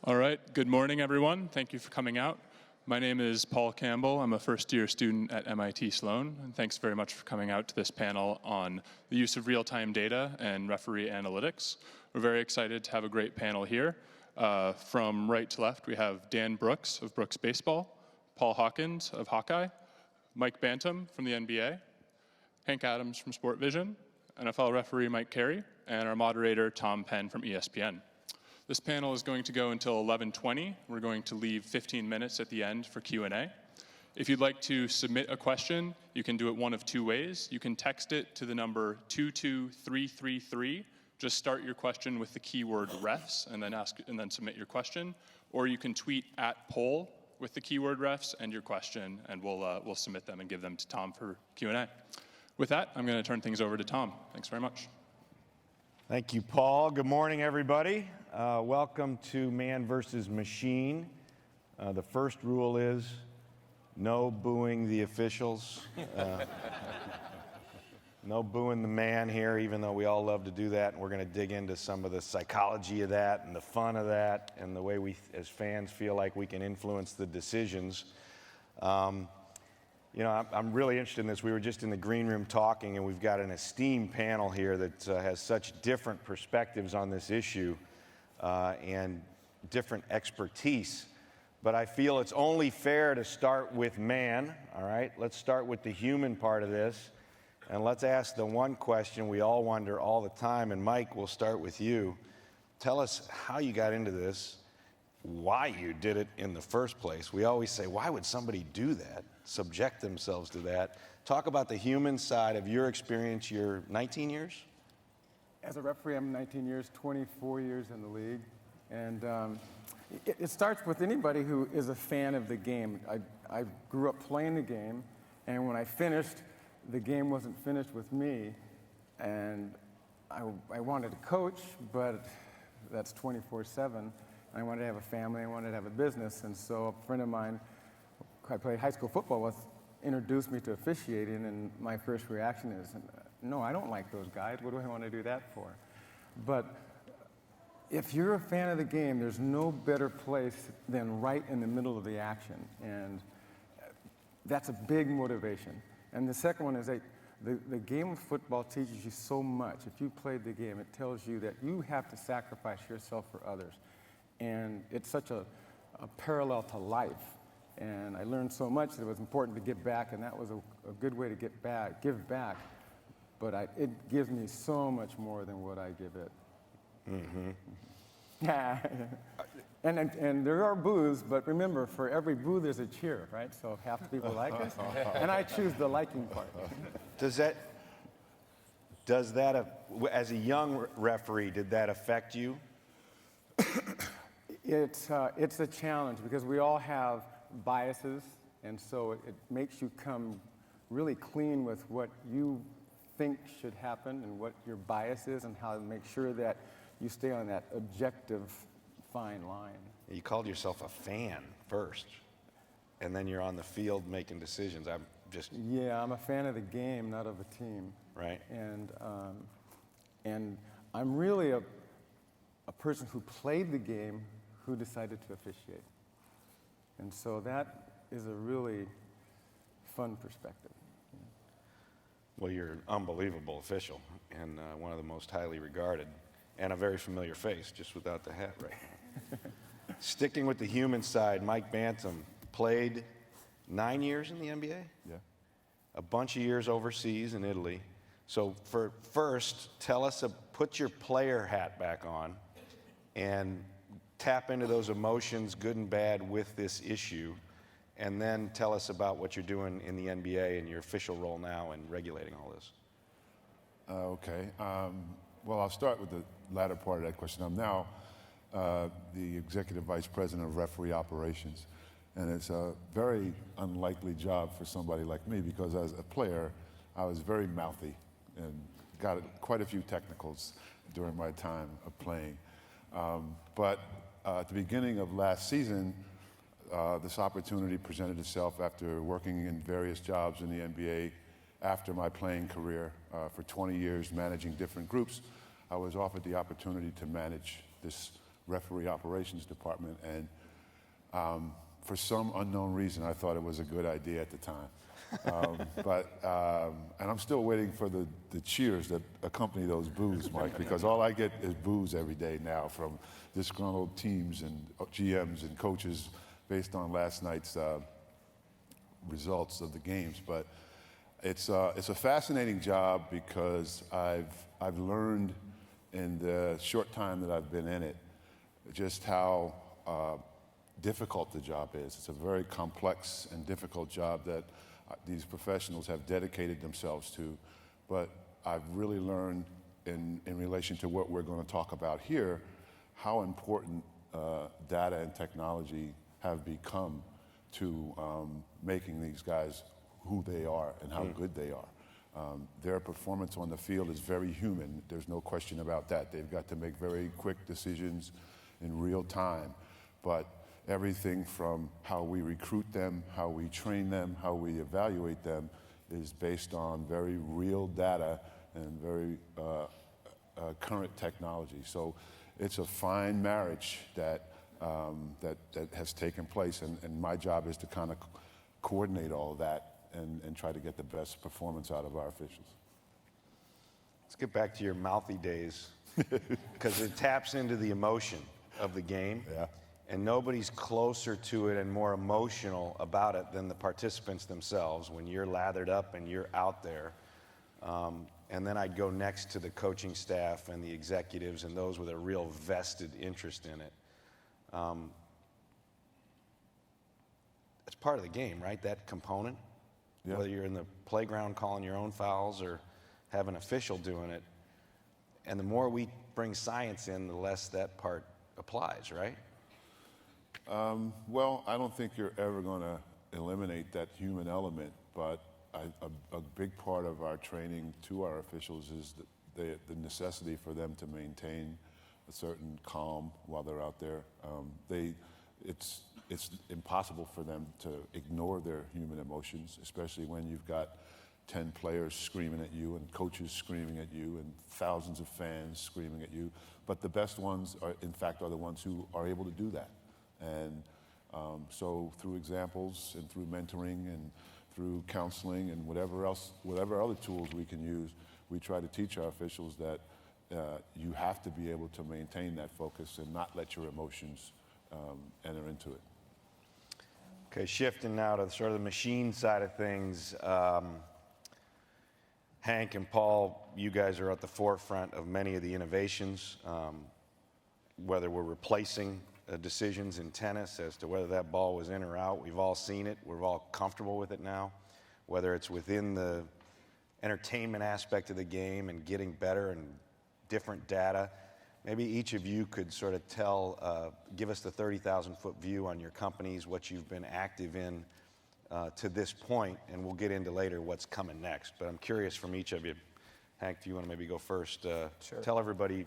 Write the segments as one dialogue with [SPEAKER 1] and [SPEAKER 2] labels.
[SPEAKER 1] All right, good morning, everyone. Thank you for coming out. My name is Paul Campbell. I'm a first-year student at MIT Sloan, and thanks very much for coming out to this panel on the use of real-time data and referee analytics. We're very excited to have a great panel here. From right to left, we have Dan Brooks of Brooks Baseball, Paul Hawkins of Hawkeye, Mike Bantam from the NBA, Hank Adams from Sport Vision, NFL referee Mike Carey, and our moderator Tom Penn from ESPN. This panel is going to go until 11:20. We're going to leave 15 minutes at the end for Q&A. If you'd like to submit a question, you can do it one of two ways. You can text it to the number 22333. Just start your question with the keyword refs and then submit your question. Or you can tweet @poll with the keyword refs and your question, and we'll submit them and give them to Tom for Q&A. With that, I'm going to turn things over to Tom. Thanks very much.
[SPEAKER 2] Thank you, Paul. Good morning, everybody. Welcome to Man versus Machine. The first rule is no booing the officials. No booing the man here, even though we all love to do that. And we're going to dig into some of the psychology of that and the fun of that and the way we, as fans, feel like we can influence the decisions. You know, I'm really interested in this. We were just in the green room talking, and we've got an esteemed panel here that has such different perspectives on this issue and different expertise. But I feel it's only fair to start with man, all right? Let's start with the human part of this, and let's ask the one question we all wonder all the time. And Mike, we'll start with you. Tell us how you got into this, why you did it in the first place. We always say, why would somebody do that, subject themselves to that? Talk about the human side of your experience. You're 19 years?
[SPEAKER 3] As a referee, I'm 19 years, 24 years in the league. And it starts with anybody who is a fan of the game. I grew up playing the game, and when I finished, the game wasn't finished with me. And I wanted to coach, but that's 24/7. I wanted to have a family, I wanted to have a business, and so a friend of mine who I played high school football with introduced me to officiating, and my first reaction is, no, I don't like those guys. What do I want to do that for? But if you're a fan of the game, there's no better place than right in the middle of the action, and that's a big motivation. And the second one is that the game of football teaches you so much. If you played the game, it tells you that you have to sacrifice yourself for others. And it's such a parallel to life. And I learned so much that it was important to give back, and that was a good way to give back. But it gives me so much more than what I give it. Mm-hmm. Yeah. And there are boos, but remember, for every boo, there's a cheer, right? So half the people like us, and I choose the liking part.
[SPEAKER 2] Does that, as a young referee, did that affect you?
[SPEAKER 3] It's a challenge because we all have biases, and so it makes you come really clean with what you think should happen and what your bias is and how to make sure that you stay on that objective fine line.
[SPEAKER 2] You called yourself a fan first, and then you're on the field making decisions.
[SPEAKER 3] Yeah, I'm a fan of the game, not of the team.
[SPEAKER 2] Right.
[SPEAKER 3] And I'm really a person who played the game who decided to officiate. And so that is a really fun perspective.
[SPEAKER 2] Well, you're an unbelievable official and one of the most highly regarded, and a very familiar face, just without the hat right now. Sticking with the human side, Mike Bantam played 9 years in the NBA?
[SPEAKER 4] Yeah.
[SPEAKER 2] A bunch of years overseas in Italy. So first, tell us, put your player hat back on and tap into those emotions, good and bad, with this issue, and then tell us about what you're doing in the NBA and your official role now in regulating all this.
[SPEAKER 4] Okay. Well, I'll start with the latter part of that question. I'm now the Executive Vice President of Referee Operations, and it's a very unlikely job for somebody like me because as a player, I was very mouthy and got quite a few technicals during my time of playing. But at the beginning of last season, this opportunity presented itself after working in various jobs in the NBA after my playing career for 20 years, managing different groups. I was offered the opportunity to manage this referee operations department, and for some unknown reason, I thought it was a good idea at the time. And I'm still waiting for the cheers that accompany those boos, Mike, because all I get is boos every day now from disgruntled teams and GMs and coaches based on last night's results of the games. But it's a fascinating job because I've learned in the short time that I've been in it just how difficult the job is. It's a very complex and difficult job that these professionals have dedicated themselves to. But I've really learned in relation to what we're going to talk about here, how important data and technology have become to making these guys who they are and how good they are. Their performance on the field is very human. There's no question about that. They've got to make very quick decisions in real time. But everything from how we recruit them, how we train them, how we evaluate them is based on very real data and very current technology. So it's a fine marriage that has taken place, and my job is to kind of coordinate all of that and try to get the best performance out of our officials.
[SPEAKER 2] Let's get back to your mouthy days, because it taps into the emotion of the game.
[SPEAKER 4] Yeah.
[SPEAKER 2] And nobody's closer to it and more emotional about it than the participants themselves when you're lathered up and you're out there. And then I'd go next to the coaching staff and the executives and those with a real vested interest in it. It's part of the game, right? That component.
[SPEAKER 4] Yeah.
[SPEAKER 2] Whether you're in the playground calling your own fouls or have an official doing it. And the more we bring science in, the less that part applies, right?
[SPEAKER 4] Well, I don't think you're ever going to eliminate that human element, but a big part of our training to our officials is the necessity for them to maintain a certain calm while they're out there. It's impossible for them to ignore their human emotions, especially when you've got 10 players screaming at you and coaches screaming at you and thousands of fans screaming at you. But the best ones, in fact, are the ones who are able to do that. And so through examples and through mentoring and through counseling and whatever other tools we can use, we try to teach our officials that you have to be able to maintain that focus and not let your emotions enter into it.
[SPEAKER 2] Okay, shifting now to sort of the machine side of things. Hank and Paul, you guys are at the forefront of many of the innovations, whether we're replacing decisions in tennis as to whether that ball was in or out. We've all seen it. We're all comfortable with it now. Whether it's within the entertainment aspect of the game and getting better and different data. Maybe each of you could sort of give us the 30,000-foot view on your companies, what you've been active in to this point, and we'll get into later what's coming next. But I'm curious from each of you. Hank, if you want to maybe go first,
[SPEAKER 5] Sure.
[SPEAKER 2] Tell everybody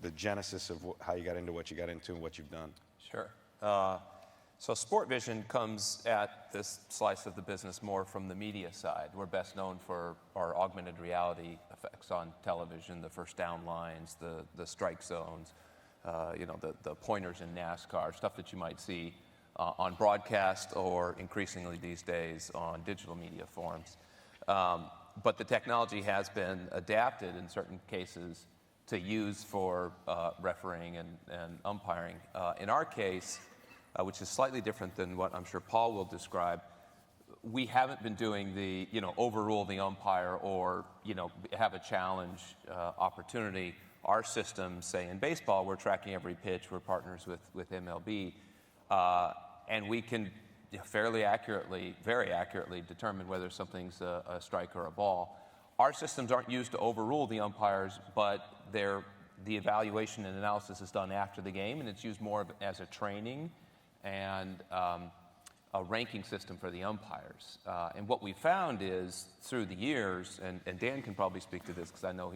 [SPEAKER 2] the genesis of how you got into what you got into and what you've done.
[SPEAKER 5] Sure. So Sport Vision comes at this slice of the business more from the media side. We're best known for our augmented reality effects on television, the first down lines, the strike zones, the pointers in NASCAR, stuff that you might see on broadcast or increasingly these days on digital media forms. But the technology has been adapted in certain cases to use for refereeing and umpiring. In our case, which is slightly different than what I'm sure Paul will describe, we haven't been doing the, overrule the umpire or, have a challenge opportunity. Our system, say in baseball, we're tracking every pitch, we're partners with MLB, and we can fairly accurately, very accurately determine whether something's a strike or a ball. Our systems aren't used to overrule the umpires, but the evaluation and analysis is done after the game, and it's used more as a training and a ranking system for the umpires. And what we found is through the years, and Dan can probably speak to this because I know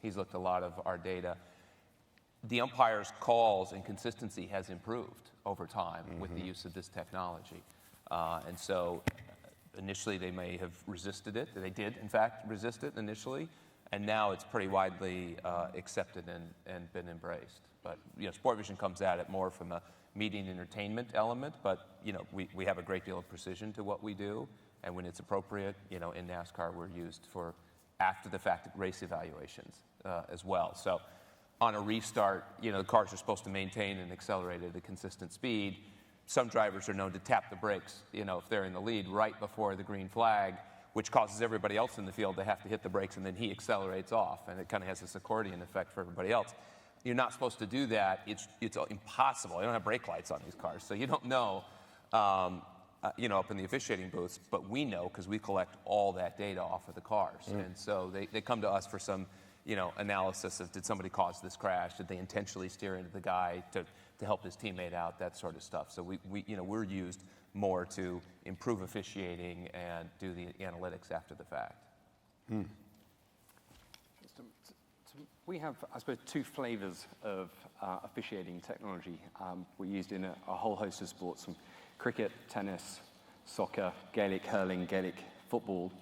[SPEAKER 5] he's looked a lot of our data, the umpires' calls and consistency has improved over time with the use of this technology. And so initially they may have resisted it. They did, in fact, resist it initially. And now it's pretty widely accepted and been embraced. But Sport Vision comes at it more from a media and entertainment element, but we have a great deal of precision to what we do, and when it's appropriate, in NASCAR we're used for after-the-fact race evaluations as well. So on a restart, the cars are supposed to maintain and accelerate at a consistent speed. Some drivers are known to tap the brakes, if they're in the lead right before the green flag, which causes everybody else in the field to have to hit the brakes, and then he accelerates off, and it kind of has this accordion effect for everybody else. You're not supposed to do that. It's impossible. They don't have brake lights on these cars, so you don't know, up in the officiating booths, but we know because we collect all that data off of the cars. And so they come to us for some, analysis of, did somebody cause this crash? Did they intentionally steer into the guy to help his teammate out? That sort of stuff. So we're used more to improve officiating and do the analytics after the fact.
[SPEAKER 6] We have, I suppose, two flavors of officiating technology. We're used in a whole host of sports, from cricket, tennis, soccer, Gaelic hurling, Gaelic football.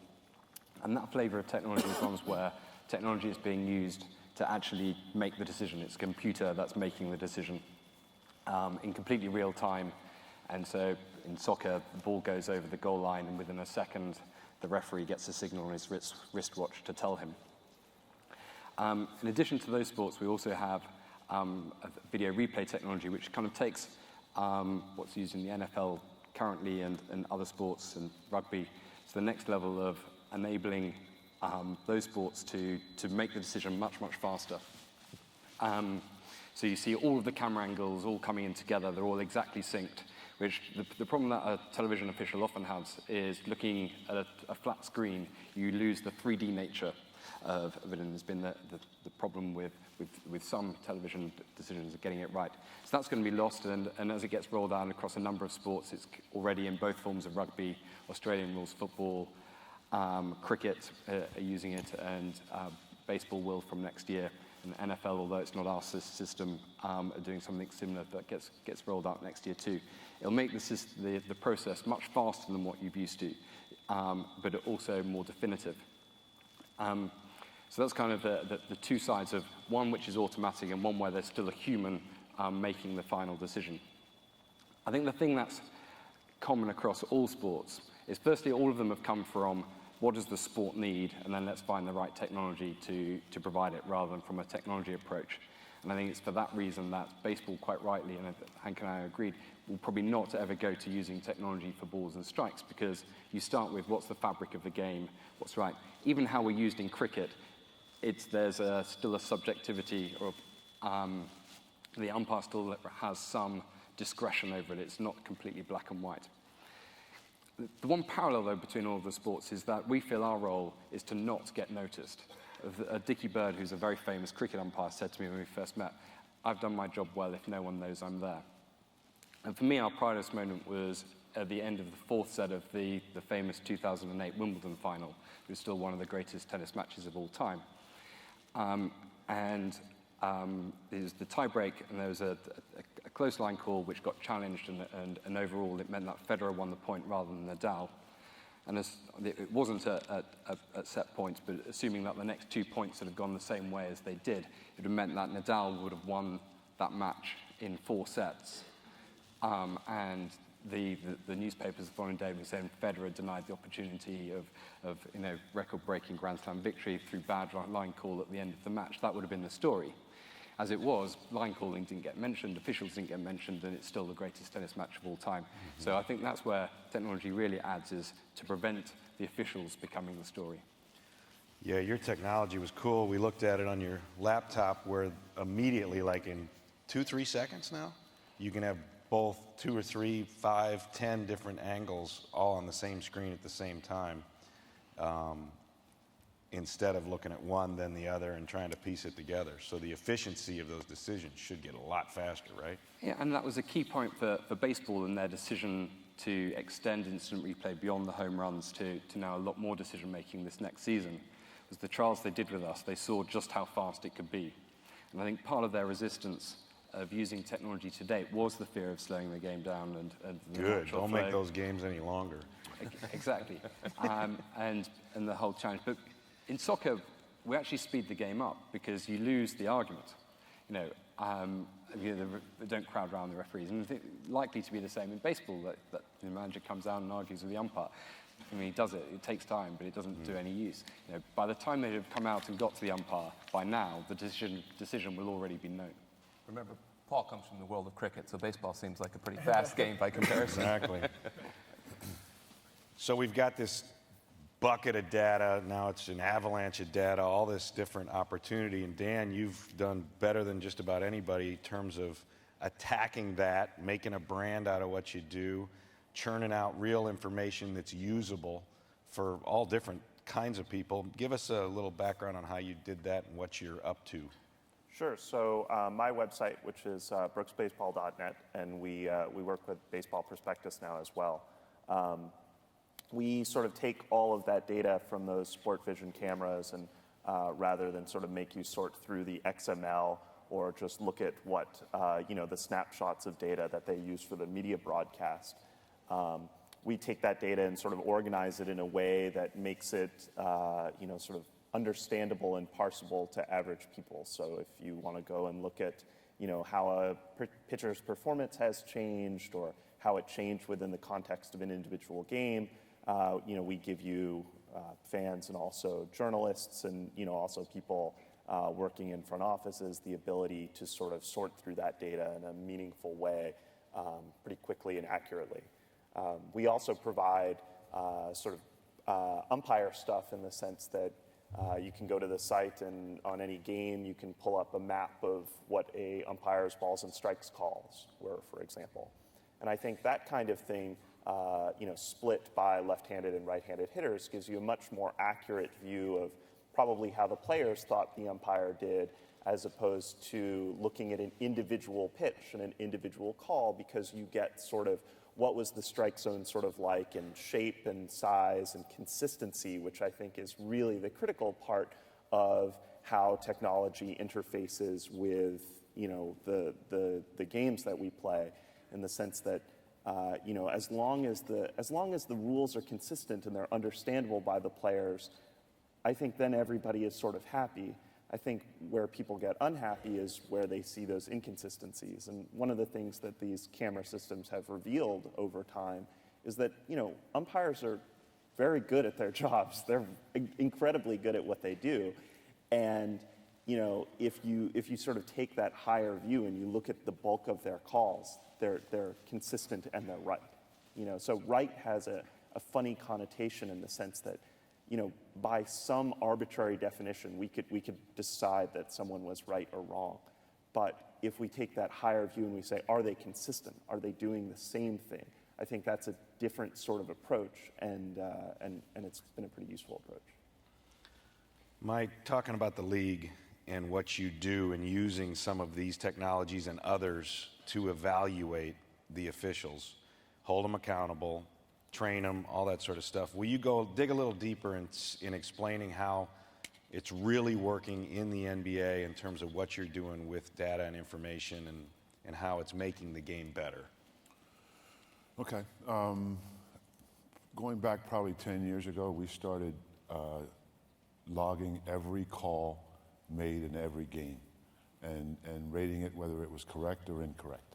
[SPEAKER 6] And that flavor of technology is one where technology is being used to actually make the decision. It's a computer that's making the decision in completely real time. And so in soccer, the ball goes over the goal line, and within a second, the referee gets a signal on his wristwatch to tell him. In addition to those sports, we also have a video replay technology, which kind of takes what's used in the NFL currently and other sports and rugby to the next level of enabling those sports to make the decision much, much faster. So you see all of the camera angles all coming in together. They're all exactly synced, which the problem that a television official often has is looking at a flat screen, you lose the 3D nature of it, and there's been the problem with some television decisions of getting it right. So that's going to be lost, and as it gets rolled out across a number of sports, it's already in both forms of rugby, Australian rules football, cricket are using it, and baseball will from next year. And NFL, although it's not our system, are doing something similar that gets rolled out next year too. It'll make the process much faster than what you've used to, but also more definitive. So that's kind of the two sides of one which is automatic and one where there's still a human making the final decision. I think the thing that's common across all sports is, firstly, all of them have come from what does the sport need, and then let's find the right technology to provide it, rather than from a technology approach. And I think it's for that reason that baseball, quite rightly, and Hank and I agreed, will probably not ever go to using technology for balls and strikes, because you start with what's the fabric of the game, what's right. Even how we're used in cricket, there's still a subjectivity, or the umpire still has some discretion over it. It's not completely black and white. The one parallel, though, between all of the sports is that we feel our role is to not get noticed. Dickie Bird, who's a very famous cricket umpire, said to me when we first met, "I've done my job well if no one knows I'm there." And for me, our proudest moment was at the end of the fourth set of the famous 2008 Wimbledon final. It was still one of the greatest tennis matches of all time. It was the tie-break, and there was a close line call which got challenged, and overall it meant that Federer won the point rather than Nadal. And it wasn't at set points, but assuming that the next 2 points had gone the same way as they did, it would have meant that Nadal would have won that match in 4 sets. And the newspapers the following day were saying Federer denied the opportunity of record-breaking Grand Slam victory through bad line call at the end of the match. That would have been the story. As it was, line calling didn't get mentioned, officials didn't get mentioned, and it's still the greatest tennis match of all time. Mm-hmm. So I think that's where technology really adds, is to prevent the officials becoming the story.
[SPEAKER 2] Yeah, your technology was cool. We looked at it on your laptop, where immediately, like in 2-3 seconds now, you can have both 2 or 3, 5, 10 different angles all on the same screen at the same time, instead of looking at one, then the other, and trying to piece it together. So the efficiency of those decisions should get a lot faster, right? Yeah,
[SPEAKER 6] and that was a key point for baseball in their decision to extend instant replay beyond the home runs to now a lot more decision-making this next season. Was the trials they did with us, they saw just how fast it could be. And I think part of their resistance of using technology to date was the fear of slowing the game down and the
[SPEAKER 2] Good, don't make those games any longer.
[SPEAKER 6] Exactly. And the whole challenge. But in soccer, we actually speed the game up because you lose the argument. They don't crowd around the referees. And likely to be the same in baseball, that the manager comes down and argues with the umpire. I mean, he does it. It takes time, but it doesn't do any use. By the time they have come out and got to the umpire, by now, the decision will already be known.
[SPEAKER 5] Remember, Paul comes from the world of cricket, so baseball seems like a pretty fast game by comparison.
[SPEAKER 2] Exactly. So we've got this bucket of data. Now it's an avalanche of data, all this different opportunity. And Dan, you've done better than just about anybody in terms of attacking that, making a brand out of what you do, churning out real information that's usable for all different kinds of people. Give us a little background on how you did that and what you're up to.
[SPEAKER 7] Sure. So my website, which is brooksbaseball.net, and we work with Baseball Prospectus now as well. We sort of take all of that data from those Sport Vision cameras, and rather than sort of make you sort through the XML or just look at what the snapshots of data that they use for the media broadcast, we take that data and sort of organize it in a way that makes it sort of understandable and parsable to average people. So if you want to go and look at how a pitcher's performance has changed or how it changed within the context of an individual game, we give you fans and also journalists and also people working in front offices the ability to sort of sort through that data in a meaningful way pretty quickly and accurately. We also provide sort of umpire stuff in the sense that you can go to the site and on any game you can pull up a map of what a umpire's balls and strikes calls were, for example. And I think that kind of thing, split by left-handed and right-handed hitters, gives you a much more accurate view of probably how the players thought the umpire did, as opposed to looking at an individual pitch and an individual call, because you get sort of what was the strike zone sort of like in shape and size and consistency, which I think is really the critical part of how technology interfaces with the games that we play, in the sense that as long as the rules are consistent and they're understandable by the players, I think then everybody is sort of happy. I think where people get unhappy is where they see those inconsistencies. And one of the things that these camera systems have revealed over time is that umpires are very good at their jobs. They're incredibly good at what they do. And if you sort of take that higher view and you look at the bulk of their calls, they're consistent and they're right. So right has a funny connotation in the sense that by some arbitrary definition, we could decide that someone was right or wrong. But if we take that higher view and we say, are they consistent? Are they doing the same thing? I think that's a different sort of approach, and it's been a pretty useful approach.
[SPEAKER 2] Mike, talking about the league and what you do and using some of these technologies and others to evaluate the officials, hold them accountable, train them, all that sort of stuff. Will you go dig a little deeper in explaining how it's really working in the NBA in terms of what you're doing with data and information and how it's making the game better?
[SPEAKER 4] Okay. Going back probably 10 years ago, we started logging every call made in every game and rating it whether it was correct or incorrect.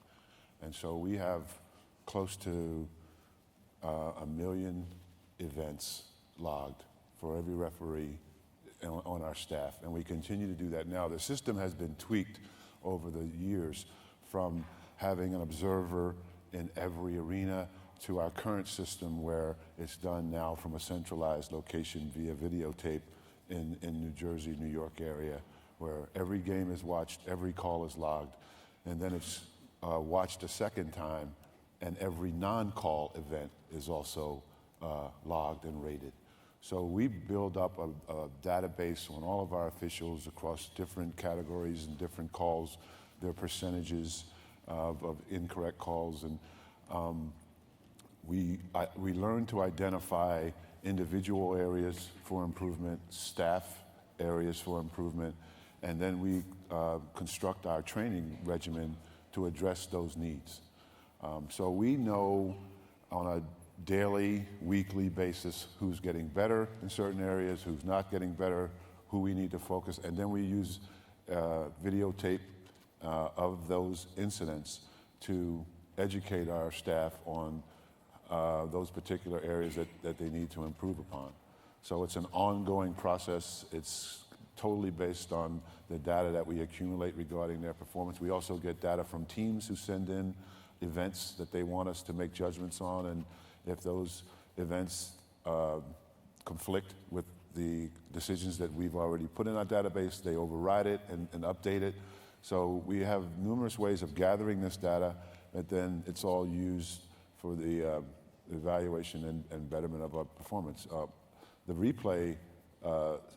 [SPEAKER 4] And so we have close to 1 million events logged for every referee on our staff, and we continue to do that now. The system has been tweaked over the years, from having an observer in every arena to our current system where it's done now from a centralized location via videotape in New Jersey, New York area, where every game is watched, every call is logged, and then it's watched a second time, and every non-call event is also logged and rated. So we build up a database on all of our officials across different categories and different calls, their percentages of incorrect calls, and we learn to identify individual areas for improvement, staff areas for improvement, and then we construct our training regimen to address those needs. So we know on a daily, weekly basis who's getting better in certain areas, who's not getting better, who we need to focus, and then we use videotape of those incidents to educate our staff on those particular areas that they need to improve upon. So it's an ongoing process. It's totally based on the data that we accumulate regarding their performance. We also get data from teams who send in events that they want us to make judgments on, and if those events conflict with the decisions that we've already put in our database, they override it and update it. So we have numerous ways of gathering this data, and then it's all used for the evaluation and betterment of our performance. The replay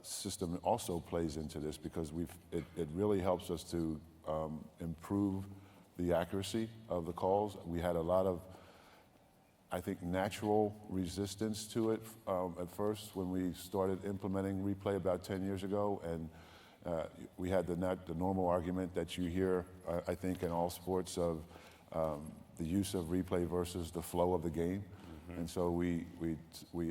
[SPEAKER 4] system also plays into this because it really helps us to improve the accuracy of the calls. We had a lot of, I think, natural resistance to it at first when we started implementing replay about 10 years ago, and we had the normal argument that you hear, I think, in all sports of the use of replay versus the flow of the game. And so we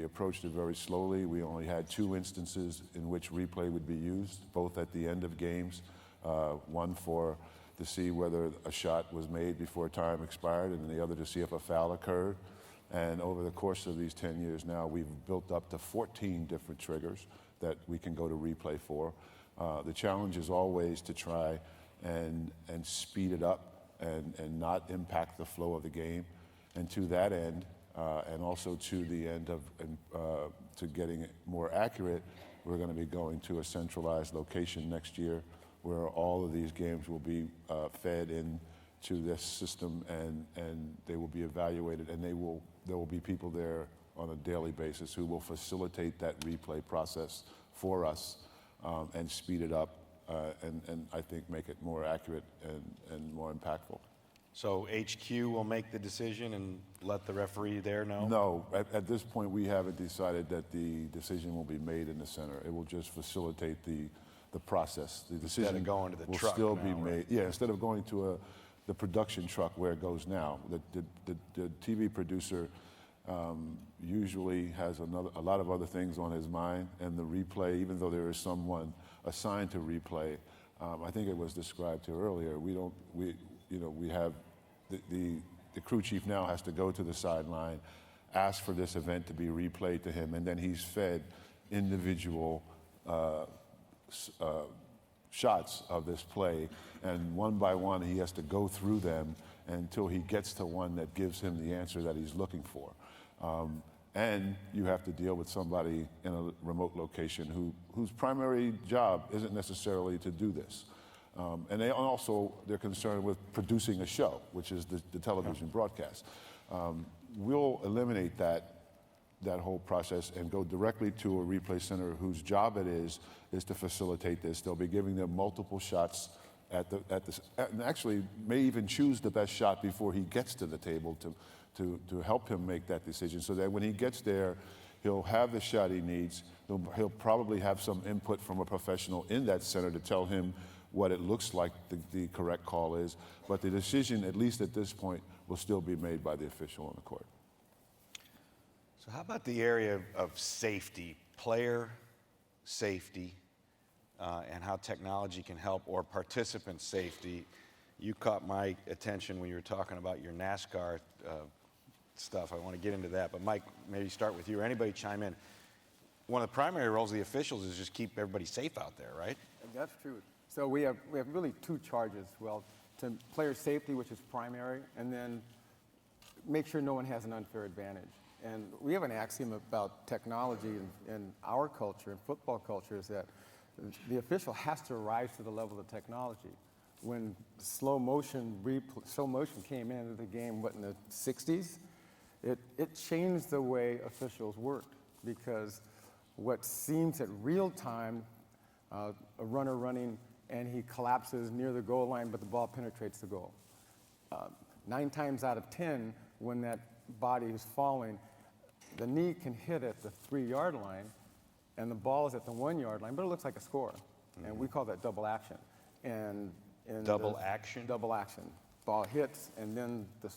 [SPEAKER 4] approached it very slowly. We only had 2 instances in which replay would be used, both at the end of games, one to see whether a shot was made before time expired, and the other to see if a foul occurred. And over the course of these 10 years now, we've built up to 14 different triggers that we can go to replay for. The challenge is always to try and speed it up and not impact the flow of the game. And to that end, and also to the end of to getting it more accurate, we're going to be going to a centralized location next year where all of these games will be fed into this system, and they will be evaluated, and there will be people there on a daily basis who will facilitate that replay process for us and speed it up and I think make it more accurate and more impactful.
[SPEAKER 2] So HQ will make the decision and let the referee there know?
[SPEAKER 4] No, at this point we haven't decided that the decision will be made in the center. It will just facilitate the process. The decision
[SPEAKER 2] Instead of going to the
[SPEAKER 4] will
[SPEAKER 2] truck
[SPEAKER 4] still
[SPEAKER 2] now,
[SPEAKER 4] be
[SPEAKER 2] right?
[SPEAKER 4] made. Yeah, instead of going to the production truck where it goes now. The TV producer usually has a lot of other things on his mind, and the replay, even though there is someone assigned to replay, I think it was described here earlier. We have the crew chief now has to go to the sideline, ask for this event to be replayed to him, and then he's fed individual shots of this play, and one by one he has to go through them until he gets to one that gives him the answer that he's looking for. And you have to deal with somebody in a remote location whose primary job isn't necessarily to do this. And they're concerned with producing a show, which is the television broadcast. We'll eliminate that whole process and go directly to a replay center whose job it is to facilitate this. They'll be giving them multiple shots and actually may even choose the best shot before he gets to the table to help him make that decision, so that when he gets there, he'll have the shot he needs. He'll probably have some input from a professional in that center to tell him what it looks like the correct call is, but the decision, at least at this point, will still be made by the official on the court.
[SPEAKER 2] So how about the area of safety, player safety, and how technology can help, or participant safety? You caught my attention when you were talking about your NASCAR stuff. I want to get into that, but Mike, maybe start with you, or anybody chime in. One of the primary roles of the officials is just keep everybody safe out there, right?
[SPEAKER 3] That's true. So we have really 2 charges. Well, to player safety, which is primary, and then make sure no one has an unfair advantage. And we have an axiom about technology in our culture, in football culture, is that the official has to rise to the level of technology. When slow motion came into the game, in the 60s, it changed the way officials worked, because what seems at real time, a runner running and he collapses near the goal line, but the ball penetrates the goal. 9 times out of 10, when that body is falling, the knee can hit at the 3-yard line, and the ball is at the 1-yard line, but it looks like a score. Mm-hmm. And we call that double action. And
[SPEAKER 2] double action?
[SPEAKER 3] Double action. Ball hits, and then the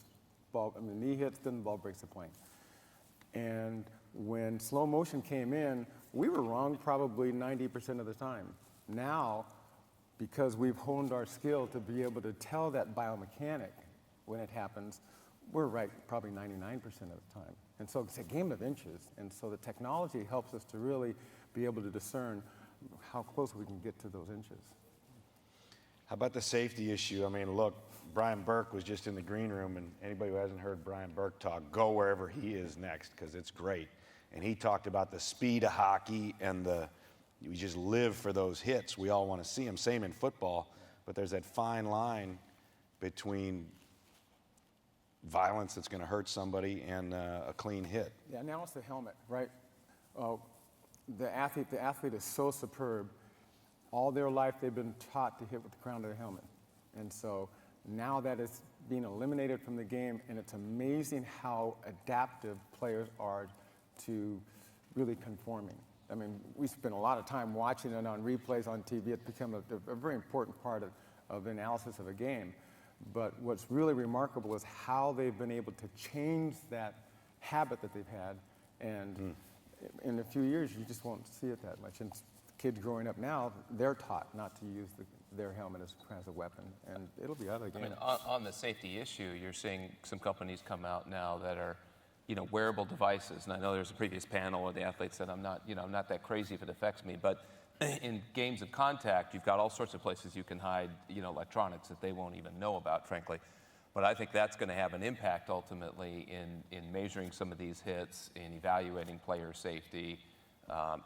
[SPEAKER 3] knee hits, then the ball breaks the plane. And when slow motion came in, we were wrong probably 90% of the time. Now, because we've honed our skill to be able to tell that biomechanic when it happens, we're right probably 99% of the time. And so it's a game of inches. And so the technology helps us to really be able to discern how close we can get to those inches.
[SPEAKER 2] How about the safety issue? I mean, look, Brian Burke was just in the green room, and anybody who hasn't heard Brian Burke talk, go wherever he is next, because it's great. And he talked about the speed of hockey and we just live for those hits. We all want to see them. Same in football, but there's that fine line between violence that's going to hurt somebody and a clean hit.
[SPEAKER 3] Yeah, now it's the helmet, right? The athlete is so superb. All their life they've been taught to hit with the crown of the helmet. And so now that is being eliminated from the game, and it's amazing how adaptive players are to really conforming. I mean, we spend a lot of time watching it on replays on TV. It's become a very important part of the analysis of a game. But what's really remarkable is how they've been able to change that habit that they've had. And in a few years, you just won't see it that much. And kids growing up now, they're taught not to use their helmet as a weapon, and it'll be out of the game.
[SPEAKER 5] I mean, on the safety issue, you're seeing some companies come out now that are, wearable devices. And I know there's a previous panel where the athlete said, I'm not that crazy if it affects me. But in games of contact, you've got all sorts of places you can hide, electronics that they won't even know about, frankly. But I think that's going to have an impact ultimately in measuring some of these hits, in evaluating player safety.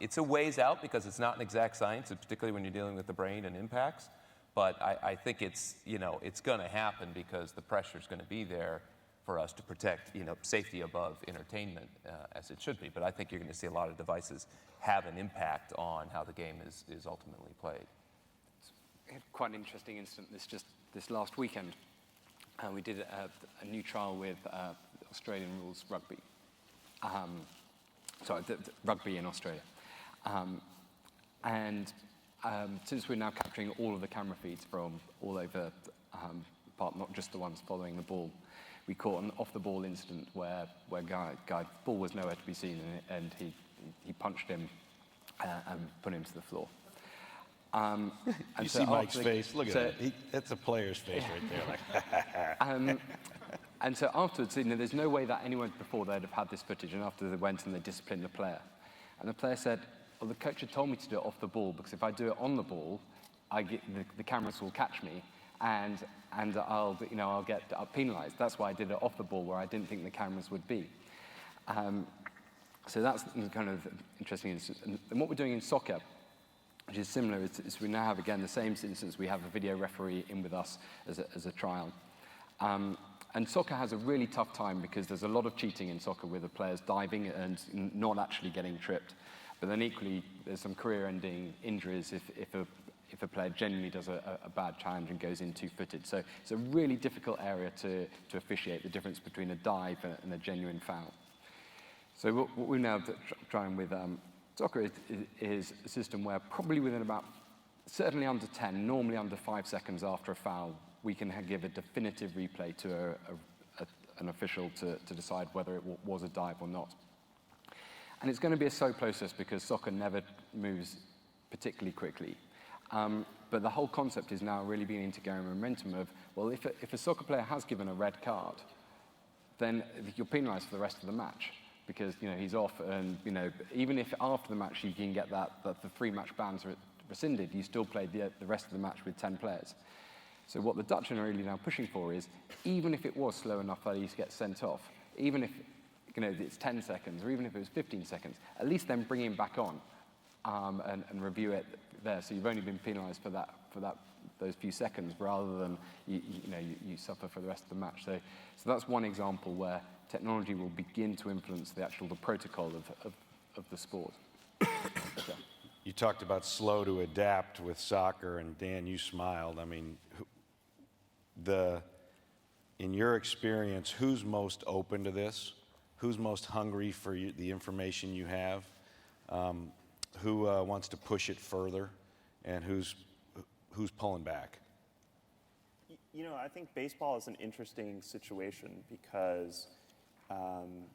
[SPEAKER 5] It's a ways out because it's not an exact science, particularly when you're dealing with the brain and impacts. But I think it's going to happen because the pressure is going to be there for us to protect, safety above entertainment as it should be. But I think you're going to see a lot of devices have an impact on how the game is ultimately played.
[SPEAKER 6] We had quite an interesting incident this last weekend. We did a new trial with Australian rules rugby. The rugby in Australia. Since we're now capturing all of the camera feeds from all over not just the ones following the ball, we caught an off-the-ball incident where guy ball was nowhere to be seen, and he punched him and put him to the floor.
[SPEAKER 2] You see Mike's face? Look at that. That's a player's face right there.
[SPEAKER 6] And so afterwards, there's no way that anyone before they'd have had this footage, and after they went and they disciplined the player. And the player said, well, the coach had told me to do it off the ball, because if I do it on the ball, the cameras will catch me, and I'll get penalized. That's why I did it off the ball, where I didn't think the cameras would be. So that's kind of interesting. And what we're doing in soccer, which is similar, is we now have, again, the same instance. We have a video referee in with us as a trial. And soccer has a really tough time because there's a lot of cheating in soccer with the players diving and not actually getting tripped. But then equally, there's some career-ending injuries if a player genuinely does a bad challenge and goes in two-footed. So it's a really difficult area to officiate, the difference between a dive and a genuine foul. So what we're now trying with soccer is a system where probably within about, certainly under 10, normally under 5 seconds after a foul, we can give a definitive replay to an official to decide whether it was a dive or not. And it's going to be a slow process because soccer never moves particularly quickly. But the whole concept is now really beginning to go in momentum of, well, if a soccer player has given a red card, then you're penalised for the rest of the match because he's off, and even if after the match you can get the 3-match bans rescinded, you still played the rest of the match with 10 players. So what the Dutch are really now pushing for is, even if it was slow enough that he gets sent off, even if it's 10 seconds, or even if it was 15 seconds, at least then bring him back on and review it there. So you've only been penalised for those few seconds, rather than you suffer for the rest of the match. So that's one example where technology will begin to influence the protocol of the sport.
[SPEAKER 2] You talked about slow to adapt with soccer, and Dan, you smiled. I mean, in your experience, who's most open to this? Who's most hungry for the information you have? Who wants to push it further, and who's pulling back?
[SPEAKER 7] I think baseball is an interesting situation because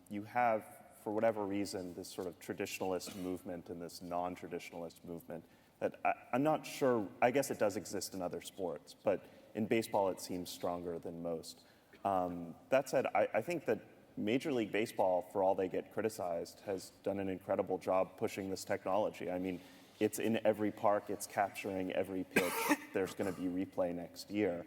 [SPEAKER 7] you have for whatever reason, this sort of traditionalist movement and this non-traditionalist movement that I'm not sure, I guess it does exist in other sports, but in baseball it seems stronger than most. That said, I think that Major League Baseball, for all they get criticized, has done an incredible job pushing this technology. I mean, it's in every park, it's capturing every pitch. There's going to be replay next year.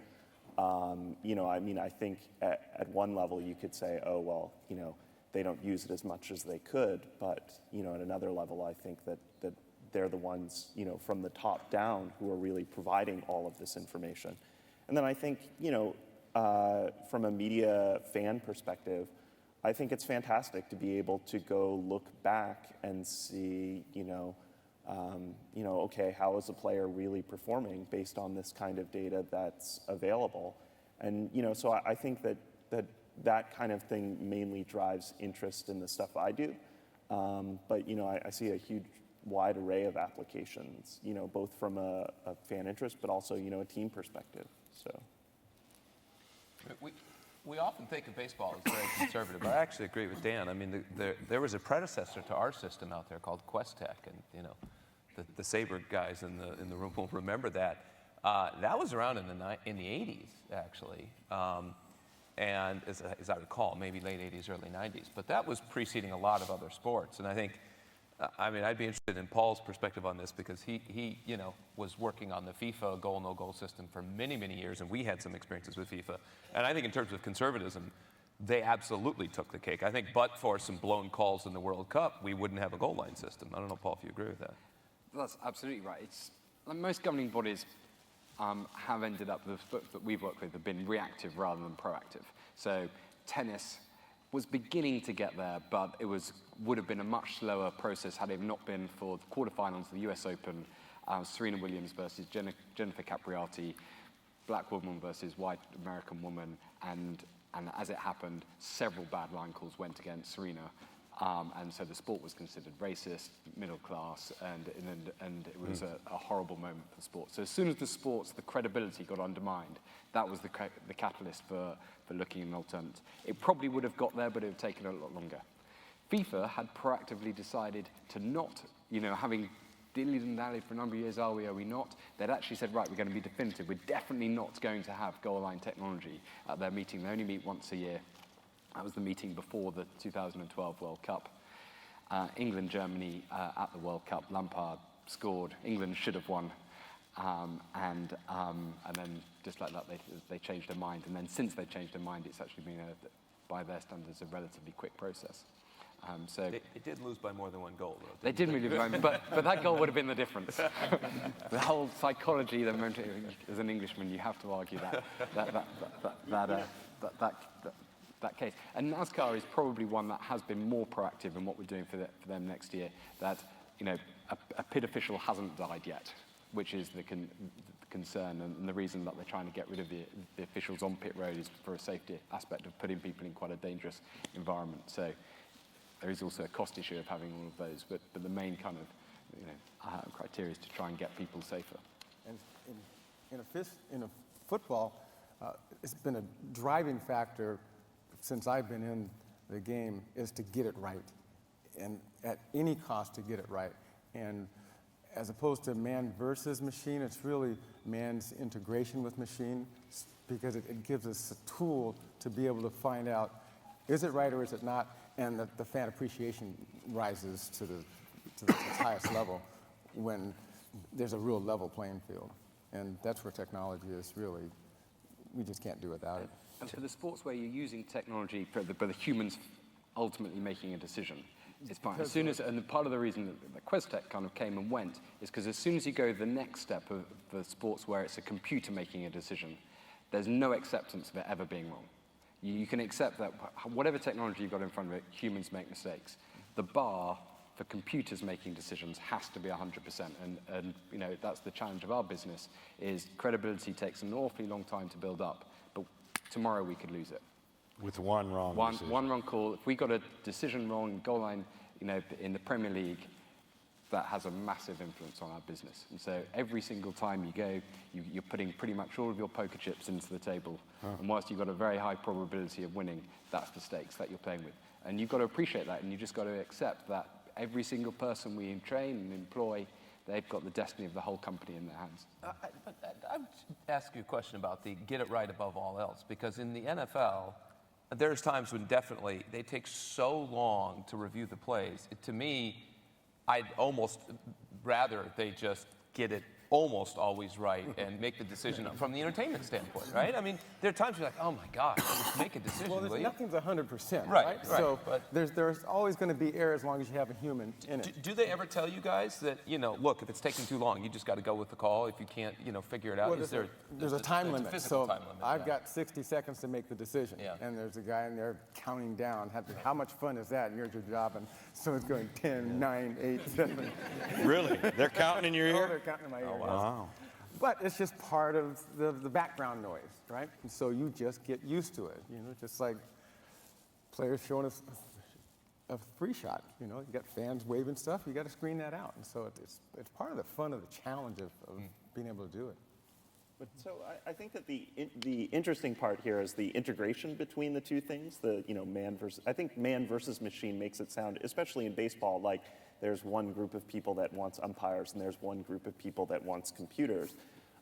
[SPEAKER 7] You know, I mean, I think at one level you could say, oh, well, you know, they don't use it as much as they could, but, you know, at another level, I think that they're the ones, you know, from the top down who are really providing all of this information. And then I think, you know, from a media fan perspective, I think it's fantastic to be able to go look back and see, okay, how is a player really performing based on this kind of data that's available? And, you know, so I think that kind of thing mainly drives interest in the stuff I do. But, you know, I see a huge wide array of applications, you know, both from a fan interest, but also, you know, a team perspective, so.
[SPEAKER 5] We often think of baseball as very conservative, but I actually agree with Dan. I mean, there was a predecessor to our system out there called Questec, and you know, the Sabre guys in the room will remember that. That was around in the 80s, actually, and as I recall, maybe late 80s, early 90s. But that was preceding a lot of other sports, and I think. I mean, I'd be interested in Paul's perspective on this because he you know, was working on the FIFA goal, no goal system for many, many years, and we had some experiences with FIFA. And I think in terms of conservatism, they absolutely took the cake. I think but for some blown calls in the World Cup, we wouldn't have a goal line system. I don't know, Paul, if you agree with that.
[SPEAKER 6] That's absolutely right. It's, like most governing bodies have ended up, the sports that we've worked with have been reactive rather than proactive. So tennis was beginning to get there, but it would have been a much slower process had it not been for the quarterfinals of the US Open, Serena Williams versus Jennifer Capriati, black woman versus white American woman, and as it happened, several bad line calls went against Serena, and so the sport was considered racist, middle class, and it was a horrible moment for sport. So as soon as the credibility got undermined, that was the catalyst for looking at an alternative. It probably would have got there, but it would have taken a lot longer. FIFA had proactively decided to not, you know, having dillied and dallied for a number of years, are we not? They'd actually said, right, we're going to be definitive. We're definitely not going to have goal line technology at their meeting. They only meet once a year. That was the meeting before the 2012 World Cup. England, Germany at the World Cup. Lampard scored. England should have won. And then just like that, they changed their mind. And then since they changed their mind, it's actually been, by their standards, a relatively quick process. So
[SPEAKER 5] It did lose by more than one goal, though.
[SPEAKER 6] they didn't really lose, but that goal would have been the difference. The whole psychology, as an Englishman, you have to argue that case. And NASCAR is probably one that has been more proactive in what we're doing for them next year. That, you know, a pit official hasn't died yet, which is the concern, and the reason that they're trying to get rid of the officials on pit road is for a safety aspect of putting people in quite a dangerous environment. So there is also a cost issue of having all of those, but the main kind of, you know, criteria is to try and get people safer.
[SPEAKER 3] And in a football, it's been a driving factor since I've been in the game is to get it right, and at any cost to get it right. And as opposed to man versus machine, it's really man's integration with machine, because it gives us a tool to be able to find out, is it right or is it not? And the fan appreciation rises to the highest level when there's a real level playing field. And that's where technology is really, we just can't do without it.
[SPEAKER 6] And for the sports where you're using technology, but the humans ultimately making a decision, it's fine. As soon as, and part of the reason that Questec kind of came and went is because as soon as you go the next step of the sports where it's a computer making a decision, there's no acceptance of it ever being wrong. You can accept that whatever technology you've got in front of it, humans make mistakes. The bar for computers making decisions has to be 100%, and you know, that's the challenge of our business, is credibility takes an awfully long time to build up, but tomorrow we could lose it.
[SPEAKER 2] With one wrong decision.
[SPEAKER 6] One wrong call. If we got a decision wrong, goal line, you know, in the Premier League, that has a massive influence on our business. And so every single time you go, you're putting pretty much all of your poker chips into the table. And whilst you've got a very high probability of winning, that's the stakes that you're playing with. And you've got to appreciate that, and you just got to accept that every single person we train and employ, they've got the destiny of the whole company in their hands.
[SPEAKER 5] I would ask you a question about the get it right above all else, because in the NFL, there's times when definitely they take so long to review the plays. To me, I'd almost rather they just get it almost always right and make the decision from the entertainment standpoint, right? I mean, there are times you're like, oh my gosh, just make a decision,
[SPEAKER 3] Well,
[SPEAKER 5] will you?
[SPEAKER 3] nothing's 100%,
[SPEAKER 5] Right,
[SPEAKER 3] right?
[SPEAKER 5] right,
[SPEAKER 3] So
[SPEAKER 5] but-
[SPEAKER 3] there's always going to be error as long as you have a human in it.
[SPEAKER 5] Do they ever tell you guys that, look, if it's taking too long, you just got to go with the call if you can't, figure it out?
[SPEAKER 3] Well,
[SPEAKER 5] Is there,
[SPEAKER 3] there's a time
[SPEAKER 5] there's
[SPEAKER 3] limit.
[SPEAKER 5] physical
[SPEAKER 3] So
[SPEAKER 5] time limit,
[SPEAKER 3] I've
[SPEAKER 5] yeah.
[SPEAKER 3] got 60 seconds to make the decision.
[SPEAKER 5] Yeah.
[SPEAKER 3] And there's a guy in there counting down. How much fun is that? And you're at your job, and someone's going 10, 9, 8, 7.
[SPEAKER 2] Really? They're counting in your
[SPEAKER 3] Oh,
[SPEAKER 2] ear?
[SPEAKER 3] they're counting in my ear. yes.
[SPEAKER 2] Wow.
[SPEAKER 3] But it's just part of the background noise, right? And so you just get used to it. Just like players showing us a free shot. You got fans waving stuff. You got to screen that out. And so it's part of the fun of the challenge of being able to do it.
[SPEAKER 7] But so I think that the interesting part here is the integration between the two things. I think man versus machine makes it sound, especially in baseball, like there's one group of people that wants umpires and there's one group of people that wants computers.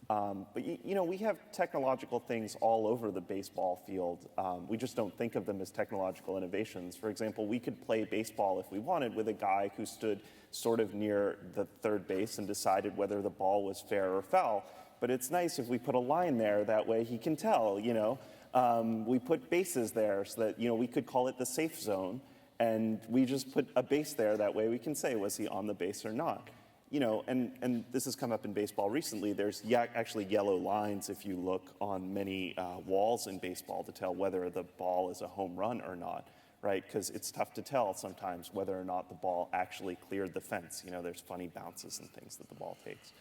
[SPEAKER 7] But we have technological things all over the baseball field. We just don't think of them as technological innovations. For example, we could play baseball if we wanted with a guy who stood sort of near the third base and decided whether the ball was fair or foul. But it's nice if we put a line there, that way he can tell, We put bases there so that, we could call it the safe zone. And we just put a base there, that way we can say, was he on the base or not? And this has come up in baseball recently. There's actually yellow lines, if you look on many walls in baseball, to tell whether the ball is a home run or not, right? Because it's tough to tell sometimes whether or not the ball actually cleared the fence. There's funny bounces and things that the ball takes.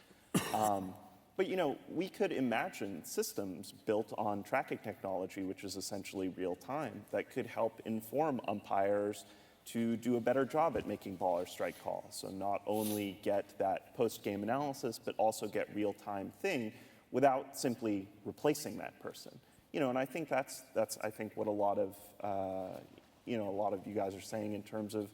[SPEAKER 7] But we could imagine systems built on tracking technology, which is essentially real time, that could help inform umpires to do a better job at making ball or strike calls. So not only get that post-game analysis, but also get real-time thing without simply replacing that person. And I think that's I think what a lot of you guys are saying in terms of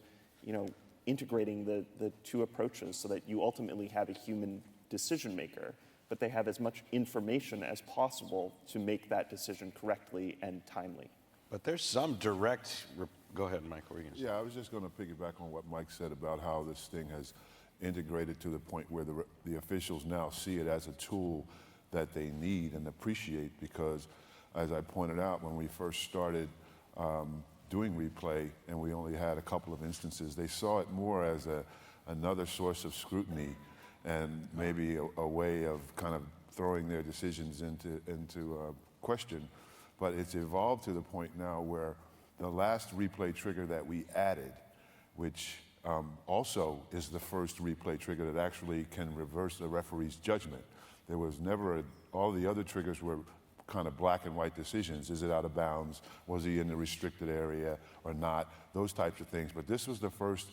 [SPEAKER 7] integrating the two approaches so that you ultimately have a human decision maker, but they have as much information as possible to make that decision correctly and timely.
[SPEAKER 2] But there's some direct... Go ahead, Mike. What were you going to say?
[SPEAKER 4] Yeah, I was just going to piggyback on what Mike said about how this thing has integrated to the point where the officials now see it as a tool that they need and appreciate, because, as I pointed out, when we first started doing replay and we only had a couple of instances, they saw it more as another source of scrutiny and maybe a way of kind of throwing their decisions into question. But it's evolved to the point now where the last replay trigger that we added, which also is the first replay trigger that actually can reverse the referee's judgment. There was never all the other triggers were kind of black and white decisions. Is it out of bounds? Was he in the restricted area or not? Those types of things. But this was the first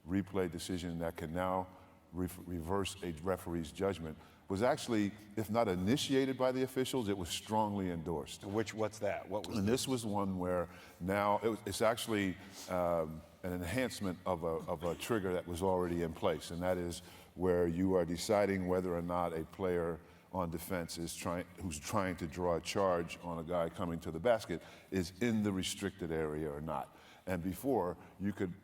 [SPEAKER 4] replay decision that can now reverse a referee's judgment. Was actually, if not initiated by the officials, it was strongly endorsed.
[SPEAKER 2] What's that? What was
[SPEAKER 4] And this was one where now it's actually an enhancement of a trigger that was already in place, and that is where you are deciding whether or not a player on defense who's trying to draw a charge on a guy coming to the basket is in the restricted area or not. And before,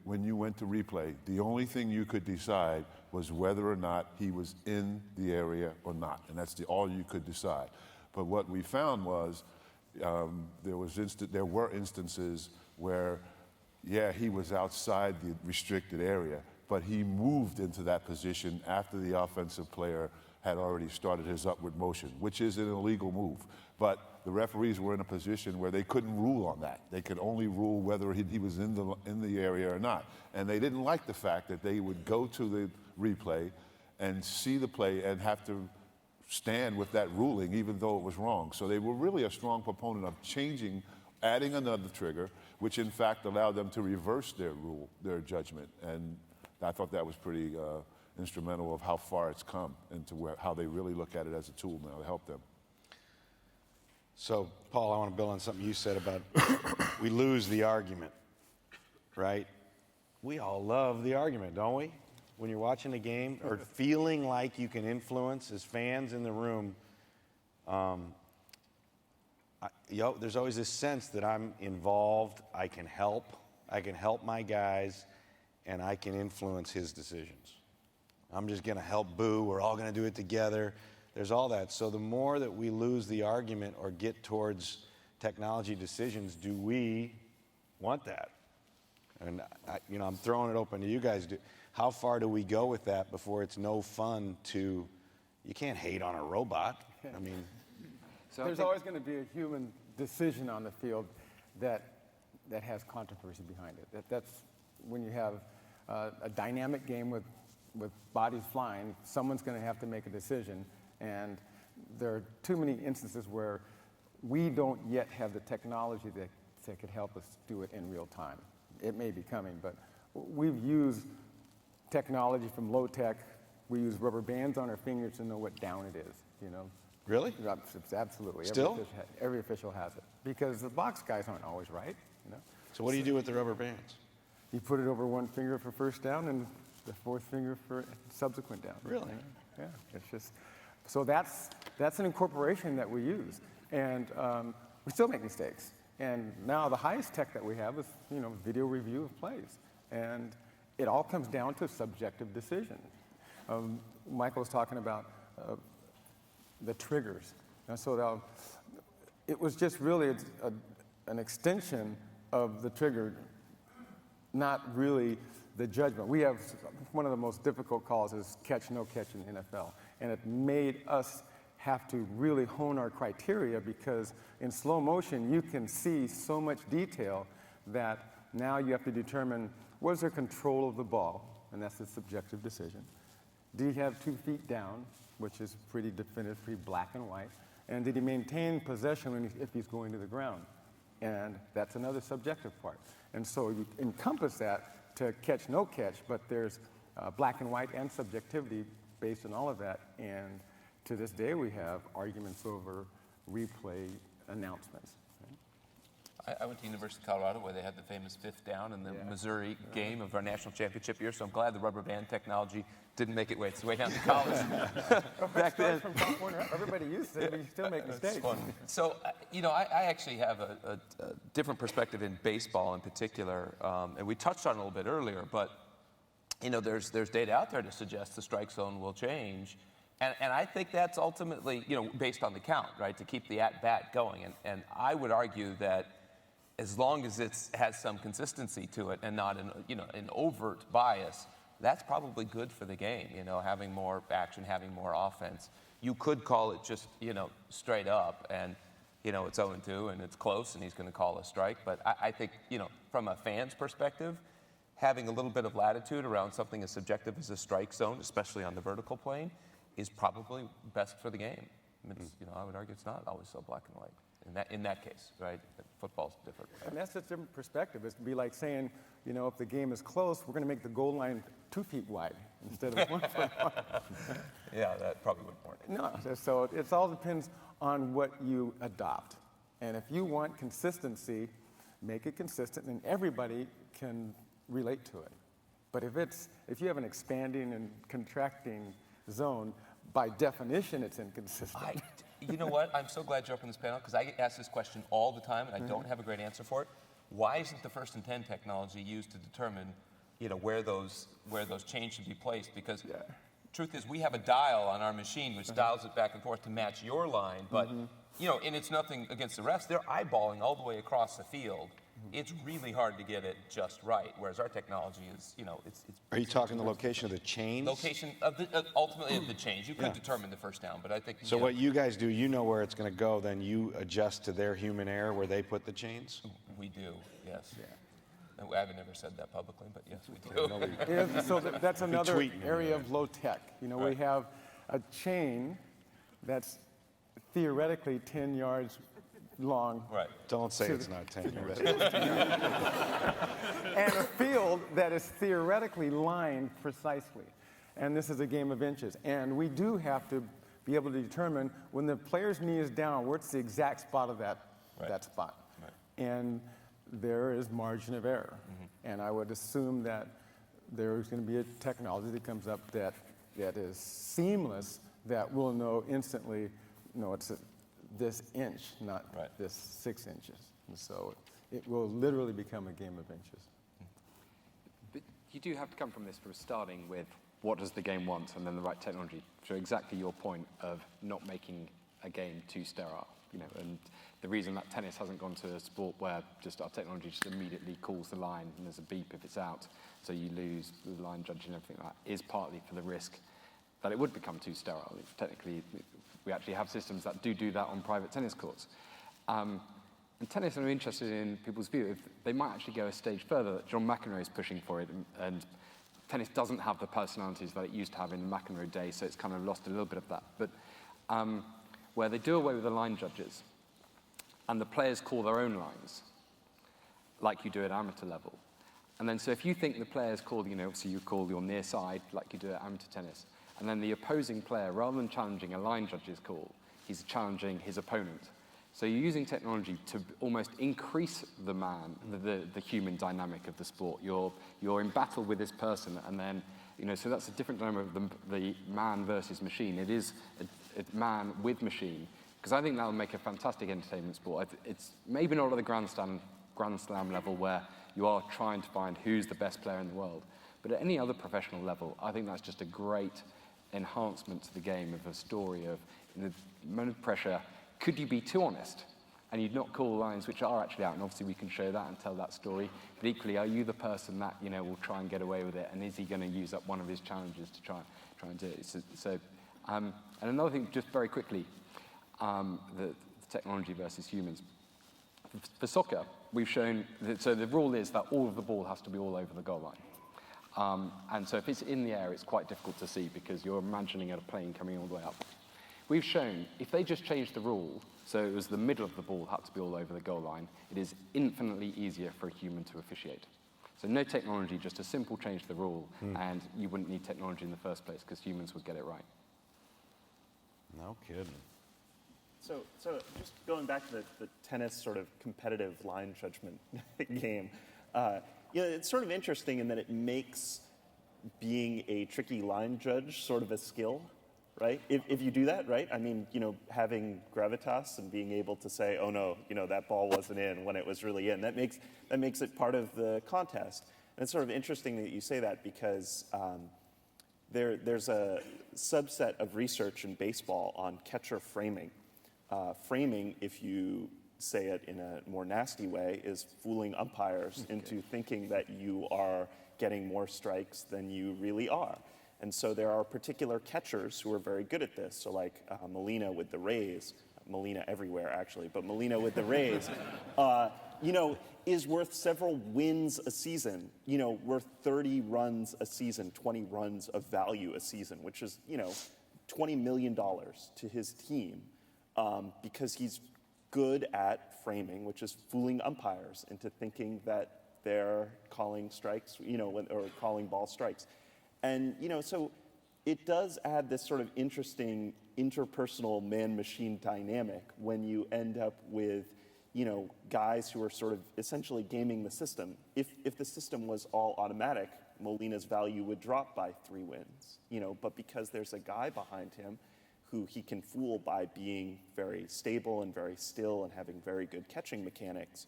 [SPEAKER 4] when you went to replay, the only thing you could decide was whether or not he was in the area or not, and that's all you could decide. But what we found was there were instances where, yeah, he was outside the restricted area, but he moved into that position after the offensive player had already started his upward motion, which is an illegal move. But the referees were in a position where they couldn't rule on that. They could only rule whether he was in the area or not. And they didn't like the fact that they would go to the replay and see the play and have to stand with that ruling even though it was wrong. So they were really a strong proponent of adding another trigger, which in fact allowed them to reverse their judgment. And I thought that was pretty instrumental of how far it's come and to how they really look at it as a tool now to help them.
[SPEAKER 2] So, Paul, I want to build on something you said about we lose the argument. right? We all love the argument, don't we? When you're watching a game or feeling like you can influence as fans in the room, there's always this sense that I'm involved, I can help my guys, and I can influence his decisions. I'm just going to help boo, we're all going to do it together. There's all that. So the more that we lose the argument or get towards technology decisions, do we want that? And I'm throwing it open to you guys. How far do we go with that before it's no fun to, you can't hate on a robot. I mean.
[SPEAKER 3] So there's always going to be a human decision on the field that has controversy behind it. That's when you have a dynamic game with bodies flying, someone's going to have to make a decision. And there are too many instances where we don't yet have the technology that could help us do it in real time. It may be coming, but we've used technology from low tech. We use rubber bands on our fingers to know what down it is,
[SPEAKER 2] Really?
[SPEAKER 3] Absolutely.
[SPEAKER 2] Still?
[SPEAKER 3] Every official has it. Because the box guys aren't always right,
[SPEAKER 2] So what do you do with the rubber bands?
[SPEAKER 3] You put it over one finger for first down and the fourth finger for subsequent down.
[SPEAKER 2] Really?
[SPEAKER 3] Yeah, it's just, so that's an incorporation that we use. And we still make mistakes. And now the highest tech that we have is, video review of plays. And it all comes down to subjective decision. Michael was talking about the triggers. And so it was just really an extension of the trigger, not really the judgment. We have one of the most difficult calls is catch, no catch in the NFL. And it made us have to really hone our criteria because in slow motion, you can see so much detail that now you have to determine, was there control of the ball? And that's a subjective decision. Did he have 2 feet down, which is pretty definitive, pretty black and white? And did he maintain possession if he's going to the ground? And that's another subjective part. And so you encompass that to catch, no catch, but there's black and white and subjectivity based on all of that. And to this day, we have arguments over replay announcements.
[SPEAKER 5] I went to University of Colorado where they had the famous 5th down in the Missouri game of our national championship year, so I'm glad the rubber band technology didn't make its way down to college.
[SPEAKER 3] Back then. From California, everybody used it, but you still make mistakes.
[SPEAKER 5] So, I actually have a different perspective in baseball in particular, and we touched on it a little bit earlier, but, there's data out there to suggest the strike zone will change. And I think that's ultimately, based on the count, right, to keep the at-bat going. And I would argue that as long as it has some consistency to it and not an overt bias, that's probably good for the game, having more action, having more offense. You could call it just, straight up and, it's 0-2 and it's close and he's going to call a strike. But I think, from a fan's perspective, having a little bit of latitude around something as subjective as a strike zone, especially on the vertical plane, is probably best for the game. I would argue it's not always so black and white in that case, right? Football's different.
[SPEAKER 3] And that's a different perspective. It's to be like saying, if the game is close, we're going to make the goal line 2 feet wide instead of 1 foot wide.
[SPEAKER 5] Yeah, that probably wouldn't work.
[SPEAKER 3] No, so it all depends on what you adopt. And if you want consistency, make it consistent, and everybody can relate to it. But if you have an expanding and contracting zone, by definition, it's inconsistent.
[SPEAKER 5] You know what? I'm so glad you're up on this panel because I get asked this question all the time, and I don't have a great answer for it. Why isn't the 1st and 10 technology used to determine, where those chains should be placed? Because truth is, we have a dial on our machine which dials it back and forth to match your line, but and it's nothing against the refs. They're eyeballing all the way across the field. It's really hard to get it just right, whereas our technology is, it's
[SPEAKER 2] Are you talking the location of the chains?
[SPEAKER 5] Location of ultimately of the chains. You could determine the first down, but I think.
[SPEAKER 2] So what you guys do, where it's going to go, then you adjust to their human error where they put the chains?
[SPEAKER 5] We do, yes. Yeah. I haven't never said that publicly, but yes, we do.
[SPEAKER 3] Yeah, so that's another area of low tech. We have a chain that's theoretically 10 yards long.
[SPEAKER 5] Right.
[SPEAKER 2] Don't say it's not 10 yards.
[SPEAKER 3] And a field that is theoretically lined precisely. And this is a game of inches. And we do have to be able to determine when the player's knee is down, where's the exact spot of that spot. Right. And there is margin of error. And I would assume that there's going to be a technology that comes up that is seamless, that will know instantly, no, it's this inch, not this 6 inches. And so it will literally become a game of inches.
[SPEAKER 6] But you do have to come from this from starting with what does the game want and then the right technology. So exactly your point of not making a game too sterile. And the reason that tennis hasn't gone to a sport where just our technology just immediately calls the line and there's a beep if it's out, so you lose the line judge and everything like that, is partly for the risk that it would become too sterile. Technically, we actually have systems that do that on private tennis courts. And tennis, I'm interested in people's view. If they might actually go a stage further. John McEnroe is pushing for it, and tennis doesn't have the personalities that it used to have in the McEnroe days, so it's kind of lost a little bit of that. But where they do away with the line judges, and the players call their own lines, like you do at amateur level. And then, so if you think the players call, so you call your near side, like you do at amateur tennis, and then the opposing player, rather than challenging a line judge's call, he's challenging his opponent. So you're using technology to almost increase the the human dynamic of the sport. You're in battle with this person, and then, so that's a different dynamic of the man versus machine. It is a man with machine, because I think that'll make a fantastic entertainment sport. It's maybe not at the Grand Slam level where you are trying to find who's the best player in the world, but at any other professional level, I think that's just a great enhancement to the game of a story of, in the moment of pressure, could you be too honest? And you'd not call lines which are actually out, and obviously we can show that and tell that story. But equally, are you the person that will try and get away with it? And is he going to use up one of his challenges to try and do it? And another thing, just very quickly, the technology versus humans. For soccer, we've shown that, so the rule is that all of the ball has to be all over the goal line. And so if it's in the air, it's quite difficult to see because you're imagining a plane coming all the way up. We've shown if they just changed the rule, so it was the middle of the ball had to be all over the goal line, it is infinitely easier for a human to officiate. So no technology, just a simple change to the rule, and you wouldn't need technology in the first place because humans would get it right.
[SPEAKER 2] No kidding.
[SPEAKER 7] So just going back to the tennis sort of competitive line judgment game, it's sort of interesting in that it makes being a tricky line judge sort of a skill, right? If you do that, right? I mean, having gravitas and being able to say, oh no, that ball wasn't in when it was really in, that makes it part of the contest. And it's sort of interesting that you say that because there's a subset of research in baseball on catcher framing. Framing, if you say it in a more nasty way, is fooling umpires into thinking that you are getting more strikes than you really are. And so there are particular catchers who are very good at this. So like Molina with the Rays, Molina everywhere actually, but Molina with the Rays, is worth several wins a season, worth 30 runs a season, 20 runs of value a season, which is, $20 million to his team. Because he's good at framing, which is fooling umpires into thinking that they're calling strikes, or calling ball strikes. And, so it does add this sort of interesting interpersonal man-machine dynamic when you end up with, guys who are sort of essentially gaming the system. If the system was all automatic, Molina's value would drop by 3 wins, but because there's a guy behind him who he can fool by being very stable and very still and having very good catching mechanics,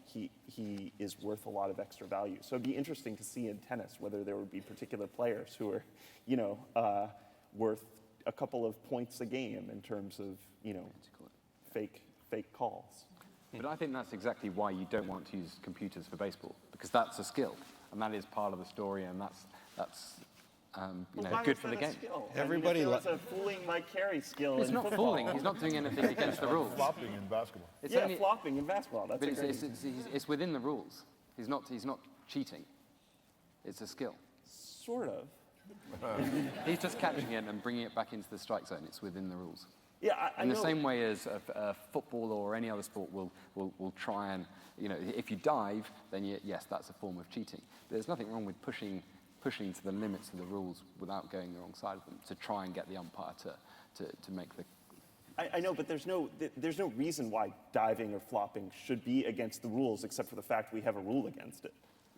[SPEAKER 7] he is worth a lot of extra value. So it'd be interesting to see in tennis whether there would be particular players who are, worth a couple of points a game in terms of, fake calls.
[SPEAKER 6] But I think that's exactly why you don't want to use computers for baseball, because that's a skill, and that is part of the story, and that's good for the game.
[SPEAKER 2] Everybody
[SPEAKER 7] it's a fooling Mike Carey skill.
[SPEAKER 6] It's not fooling. He's not doing anything against the rules.
[SPEAKER 4] Flopping in basketball.
[SPEAKER 7] Flopping in basketball. That's
[SPEAKER 6] But it's within the rules. He's not cheating. It's a skill.
[SPEAKER 7] Sort of.
[SPEAKER 6] He's just catching it and bringing it back into the strike zone. It's within the rules.
[SPEAKER 7] Yeah, I
[SPEAKER 6] in the
[SPEAKER 7] know.
[SPEAKER 6] same way as a football or any other sport will try and, if you dive, then yes, that's a form of cheating. There's nothing wrong with pushing to the limits of the rules without going the wrong side of them to try and get the umpire to make the
[SPEAKER 7] I know, but there's no reason why diving or flopping should be against the rules, except for the fact we have a rule against it,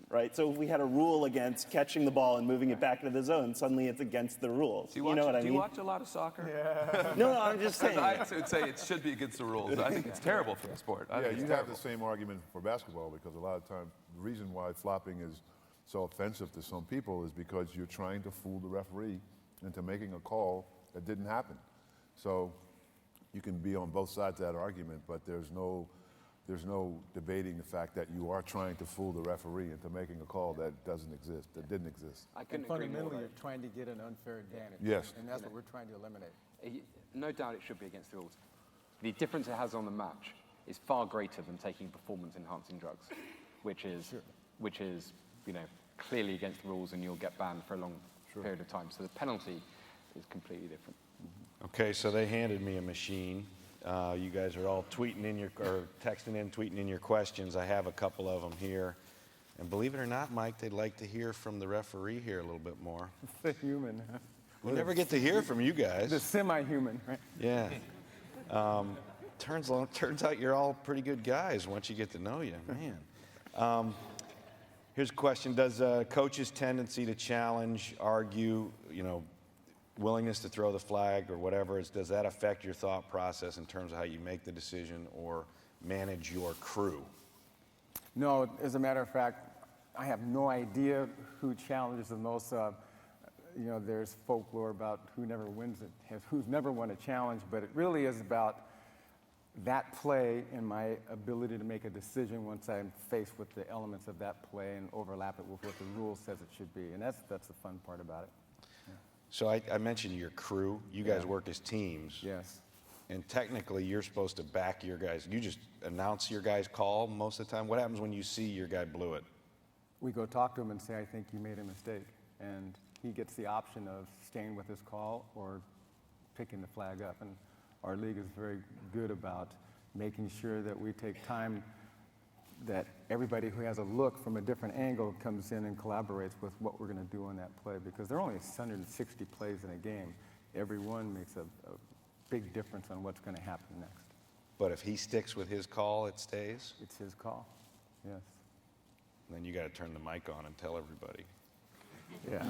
[SPEAKER 7] right? So if we had a rule against catching the ball and moving it back into the zone, suddenly it's against the rules. You know what I mean?
[SPEAKER 5] Do you watch a lot of soccer?
[SPEAKER 7] No, I'm just saying.
[SPEAKER 5] I would say it should be against the rules. I think it's terrible for the sport. I
[SPEAKER 4] Yeah,
[SPEAKER 5] think it's
[SPEAKER 4] you have
[SPEAKER 5] terrible.
[SPEAKER 4] the same argument for basketball because a lot of times the reason why flopping is so offensive to some people is because you're trying to fool the referee into making a call that didn't happen. So you can be on both sides of that argument, but there's no debating the fact that you are trying to fool the referee into making a call that doesn't exist, that didn't exist.
[SPEAKER 6] I
[SPEAKER 3] And
[SPEAKER 6] couldn't agree more.
[SPEAKER 3] fundamentally, you're trying to get an unfair advantage.
[SPEAKER 4] Yes.
[SPEAKER 3] And that's what we're trying to eliminate.
[SPEAKER 6] No doubt it should be against the rules. The difference it has on the match is far greater than taking performance-enhancing drugs, which is, clearly against the rules, and you'll get banned for a long period of time. So the penalty is completely different.
[SPEAKER 2] Okay, so they handed me a machine. You guys are all tweeting in or texting in, tweeting in your questions. I have a couple of them here. And believe it or not, Mike, they'd like to hear from the referee here a little bit more.
[SPEAKER 3] The human, huh?
[SPEAKER 2] We never get to hear from you guys.
[SPEAKER 3] The semi-human, right?
[SPEAKER 2] Yeah. Turns out you're all pretty good guys once you get to know you, man. Here's a question. Does a coach's tendency to challenge, argue, willingness to throw the flag or whatever, does that affect your thought process in terms of how you make the decision or manage your crew?
[SPEAKER 3] No, as a matter of fact, I have no idea who challenges the most. There's folklore about who never wins it, who's never won a challenge, but it really is about that play and my ability to make a decision once I'm faced with the elements of that play and overlap it with what the rule says it should be. And that's the fun part about it.
[SPEAKER 2] So I mentioned your crew. You guys work as teams.
[SPEAKER 3] Yes.
[SPEAKER 2] And technically, you're supposed to back your guys. You just announce your guy's call most of the time. What happens when you see your guy blew it?
[SPEAKER 3] We go talk to him and say, I think you made a mistake. And he gets the option of staying with his call or picking the flag up. And our league is very good about making sure that we take time that everybody who has a look from a different angle comes in and collaborates with what we're going to do on that play, because there are only 160 plays in a game. Every one makes a big difference on what's going to happen next.
[SPEAKER 2] But if he sticks with his call, it stays?
[SPEAKER 3] It's his call, yes.
[SPEAKER 2] Then you got to turn the mic on and tell everybody.
[SPEAKER 3] Yeah.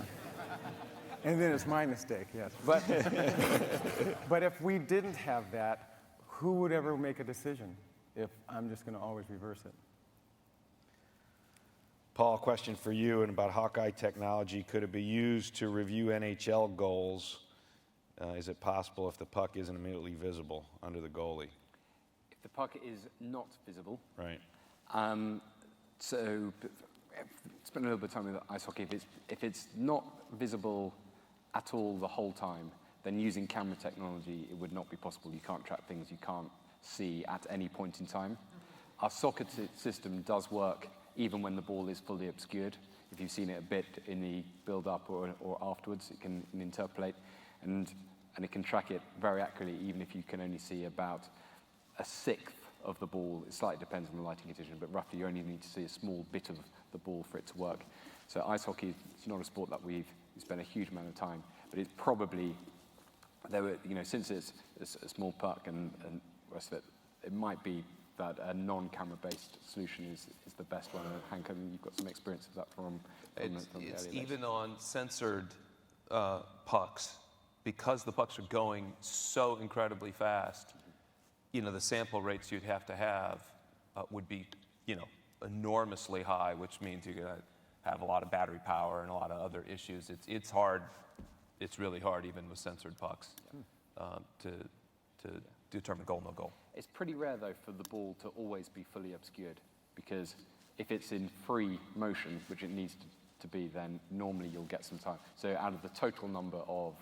[SPEAKER 3] And then it's my mistake, yes. But, but if we didn't have that, who would ever make a decision if I'm just going to always reverse it?
[SPEAKER 2] Paul, question for you and about Hawkeye technology. Could it be used to review NHL goals? Is it possible if the puck isn't immediately visible under the goalie?
[SPEAKER 6] If the puck is not visible,
[SPEAKER 2] Right.
[SPEAKER 6] so spend a little bit of time with ice hockey. If it's not visible at all the whole time, then using camera technology, it would not be possible. You can't track things you can't see at any point in time. Our soccer system does work even when the ball is fully obscured. If you've seen it a bit in the build-up or afterwards, it can interpolate, and it can track it very accurately, even if you can only see about a sixth of the ball. It slightly depends on the lighting condition, but roughly you only need to see a small bit of the ball for it to work. So ice hockey is not a sport that we spend a huge amount of time, but it's probably, since it's a small puck and the rest of it, it might be that a non-camera-based solution is the best one. And Hank, I mean, you've got some experience of that from the
[SPEAKER 5] It's
[SPEAKER 6] earlier days.
[SPEAKER 5] even on censored pucks, because the pucks are going so incredibly fast, the sample rates you'd have to have would be, enormously high, which means you're going to have a lot of battery power and a lot of other issues. It's hard. It's really hard, even with censored pucks, to determine goal, no goal.
[SPEAKER 6] It's pretty rare, though, for the ball to always be fully obscured, because if it's in free motion, which it needs to be, then normally you'll get some time. So out of the total number of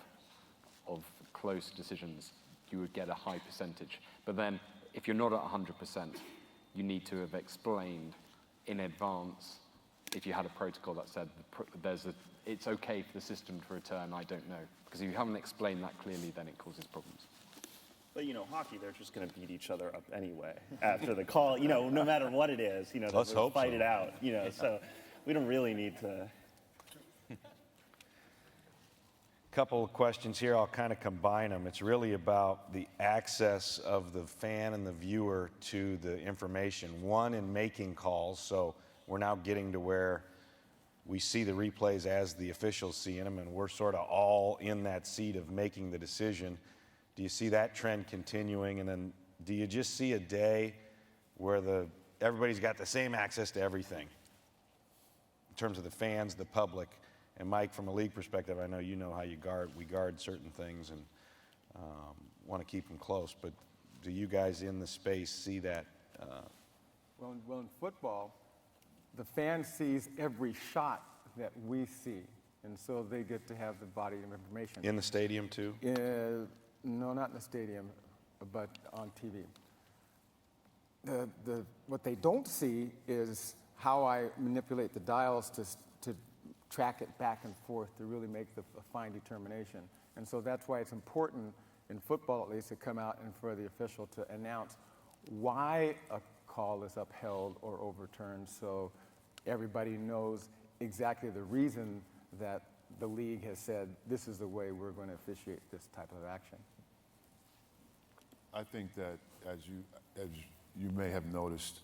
[SPEAKER 6] close decisions, you would get a high percentage. But then, if you're not at 100%, you need to have explained in advance, if you had a protocol that said it's okay for the system to return, I don't know. Because if you haven't explained that clearly, then it causes problems.
[SPEAKER 7] But hockey, they're just going to beat each other up anyway after the call. No matter what it is,
[SPEAKER 2] Let's
[SPEAKER 7] they'll
[SPEAKER 2] hope
[SPEAKER 7] fight
[SPEAKER 2] so.
[SPEAKER 7] it out. So we don't really need to.
[SPEAKER 2] Couple of questions here. I'll kind of combine them. It's really about the access of the fan and the viewer to the information. One, in making calls. So we're now getting to where we see the replays as the officials see them, and we're sort of all in that seat of making the decision. Do you see that trend continuing? And then do you just see a day where everybody's got the same access to everything in terms of the fans, the public? And Mike, from a league perspective, I know you know how we guard certain things and want to keep them close, but do you guys in the space see that?
[SPEAKER 3] Well, in football, the fan sees every shot that we see, and so they get to have the body of information.
[SPEAKER 2] In the stadium too?
[SPEAKER 3] No, not in the stadium, but on TV. What they don't see is how I manipulate the dials to track it back and forth to really make a fine determination. And so that's why it's important, in football at least, to come out and for the official to announce why a call is upheld or overturned, so everybody knows exactly the reason that the league has said this is the way we're going to officiate this type of action.
[SPEAKER 4] I think that as you may have noticed,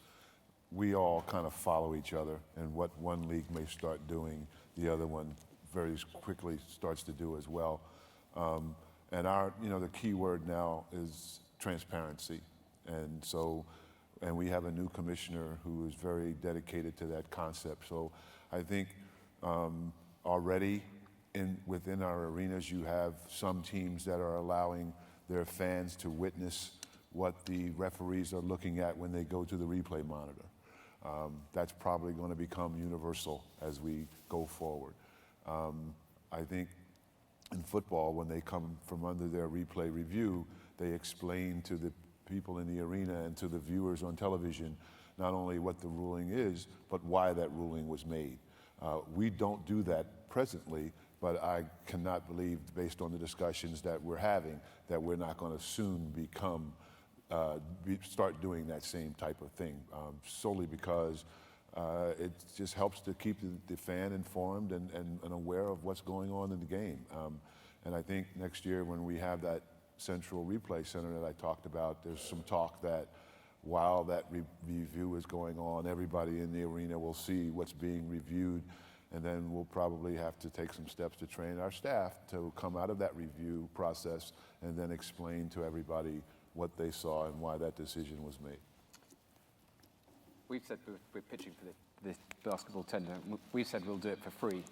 [SPEAKER 4] we all kind of follow each other, and what one league may start doing, the other one very quickly starts to do as well. And the key word now is transparency. And we have a new commissioner who is very dedicated to that concept. So I think already within our arenas, you have some teams that are allowing their fans to witness what the referees are looking at when they go to the replay monitor. That's probably going to become universal as we go forward. I think in football, when they come from under their replay review, they explain to the people in the arena and to the viewers on television not only what the ruling is, but why that ruling was made. We don't do that presently, but I cannot believe, based on the discussions that we're having, that we're not going to soon start doing that same type of thing, solely because it just helps to keep the fan informed and aware of what's going on in the game. And I think next year when we have that central replay center that I talked about, there's some talk that while that review is going on, everybody in the arena will see what's being reviewed, and then we'll probably have to take some steps to train our staff to come out of that review process and then explain to everybody what they saw and why that decision was made.
[SPEAKER 6] We've said we're pitching for this basketball tender. We've said we'll do it for free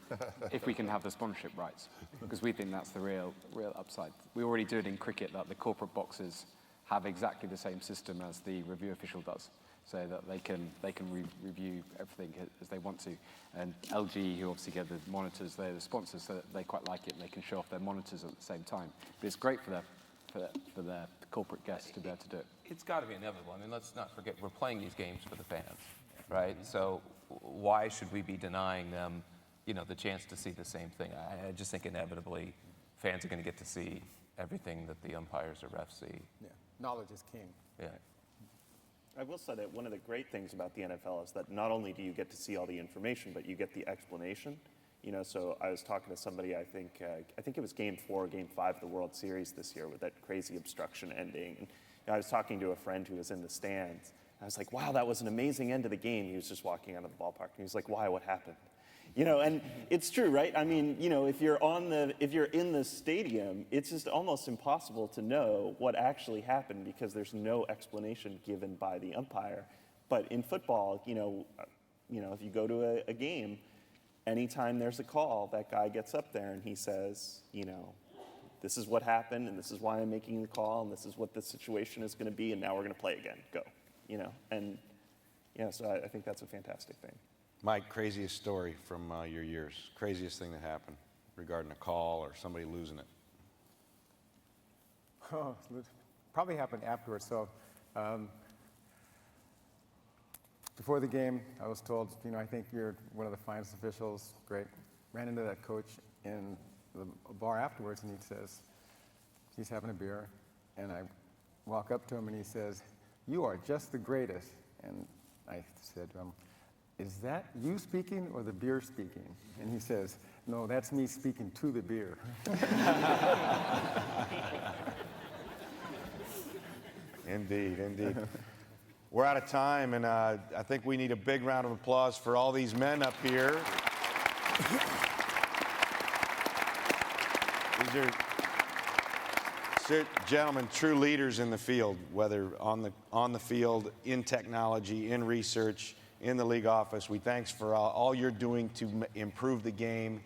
[SPEAKER 6] if we can have the sponsorship rights, because we think that's the real upside. We already do it in cricket, that the corporate boxes have exactly the same system as the review official does, so that they can review everything as they want to. And LG, who obviously get the monitors, they're the sponsors, so they quite like it. They can show off their monitors at the same time. But it's great for their corporate guests to be able to do it.
[SPEAKER 5] It's got to be inevitable. I mean, let's not forget, we're playing these games for the fans, right? So why should we be denying them, the chance to see the same thing? I just think inevitably fans are going to get to see everything that the umpires or refs see.
[SPEAKER 3] Yeah, knowledge is king.
[SPEAKER 5] Yeah.
[SPEAKER 7] I will say that one of the great things about the NFL is that not only do you get to see all the information, but you get the explanation. So I was talking to somebody, I think it was Game 4 or Game 5 of the World Series this year with that crazy obstruction ending. And I was talking to a friend who was in the stands. I was like, wow, that was an amazing end to the game. He was just walking out of the ballpark. And he was like, why, what happened? And it's true, right? I mean, if you're in the stadium, it's just almost impossible to know what actually happened because there's no explanation given by the umpire. But in football, if you go to a game, anytime there's a call, that guy gets up there and he says, this is what happened, and this is why I'm making the call, and this is what the situation is going to be, and now we're going to play again. Go, So I think that's a fantastic thing.
[SPEAKER 2] Mike, craziest story from your years, craziest thing that happened regarding a call or somebody losing it?
[SPEAKER 3] Oh, probably happened afterwards. So before the game, I was told, I think you're one of the finest officials. Great. Ran into that coach in the bar afterwards, and he says, he's having a beer, and I walk up to him, and he says, you are just the greatest. And I said to him, is that you speaking or the beer speaking? And he says, No, that's me speaking to the beer.
[SPEAKER 2] Indeed, indeed. We're out of time, and I think we need a big round of applause for all these men up here. These are, gentlemen, true leaders in the field, whether on the field, in technology, in research, in the league office. We thanks for all you're doing to improve the game,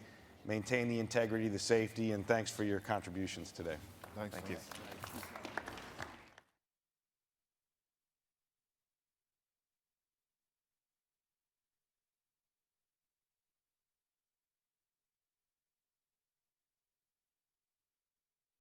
[SPEAKER 2] maintain the integrity, the safety, and thanks for your contributions today.
[SPEAKER 4] Thanks.
[SPEAKER 2] Thank you.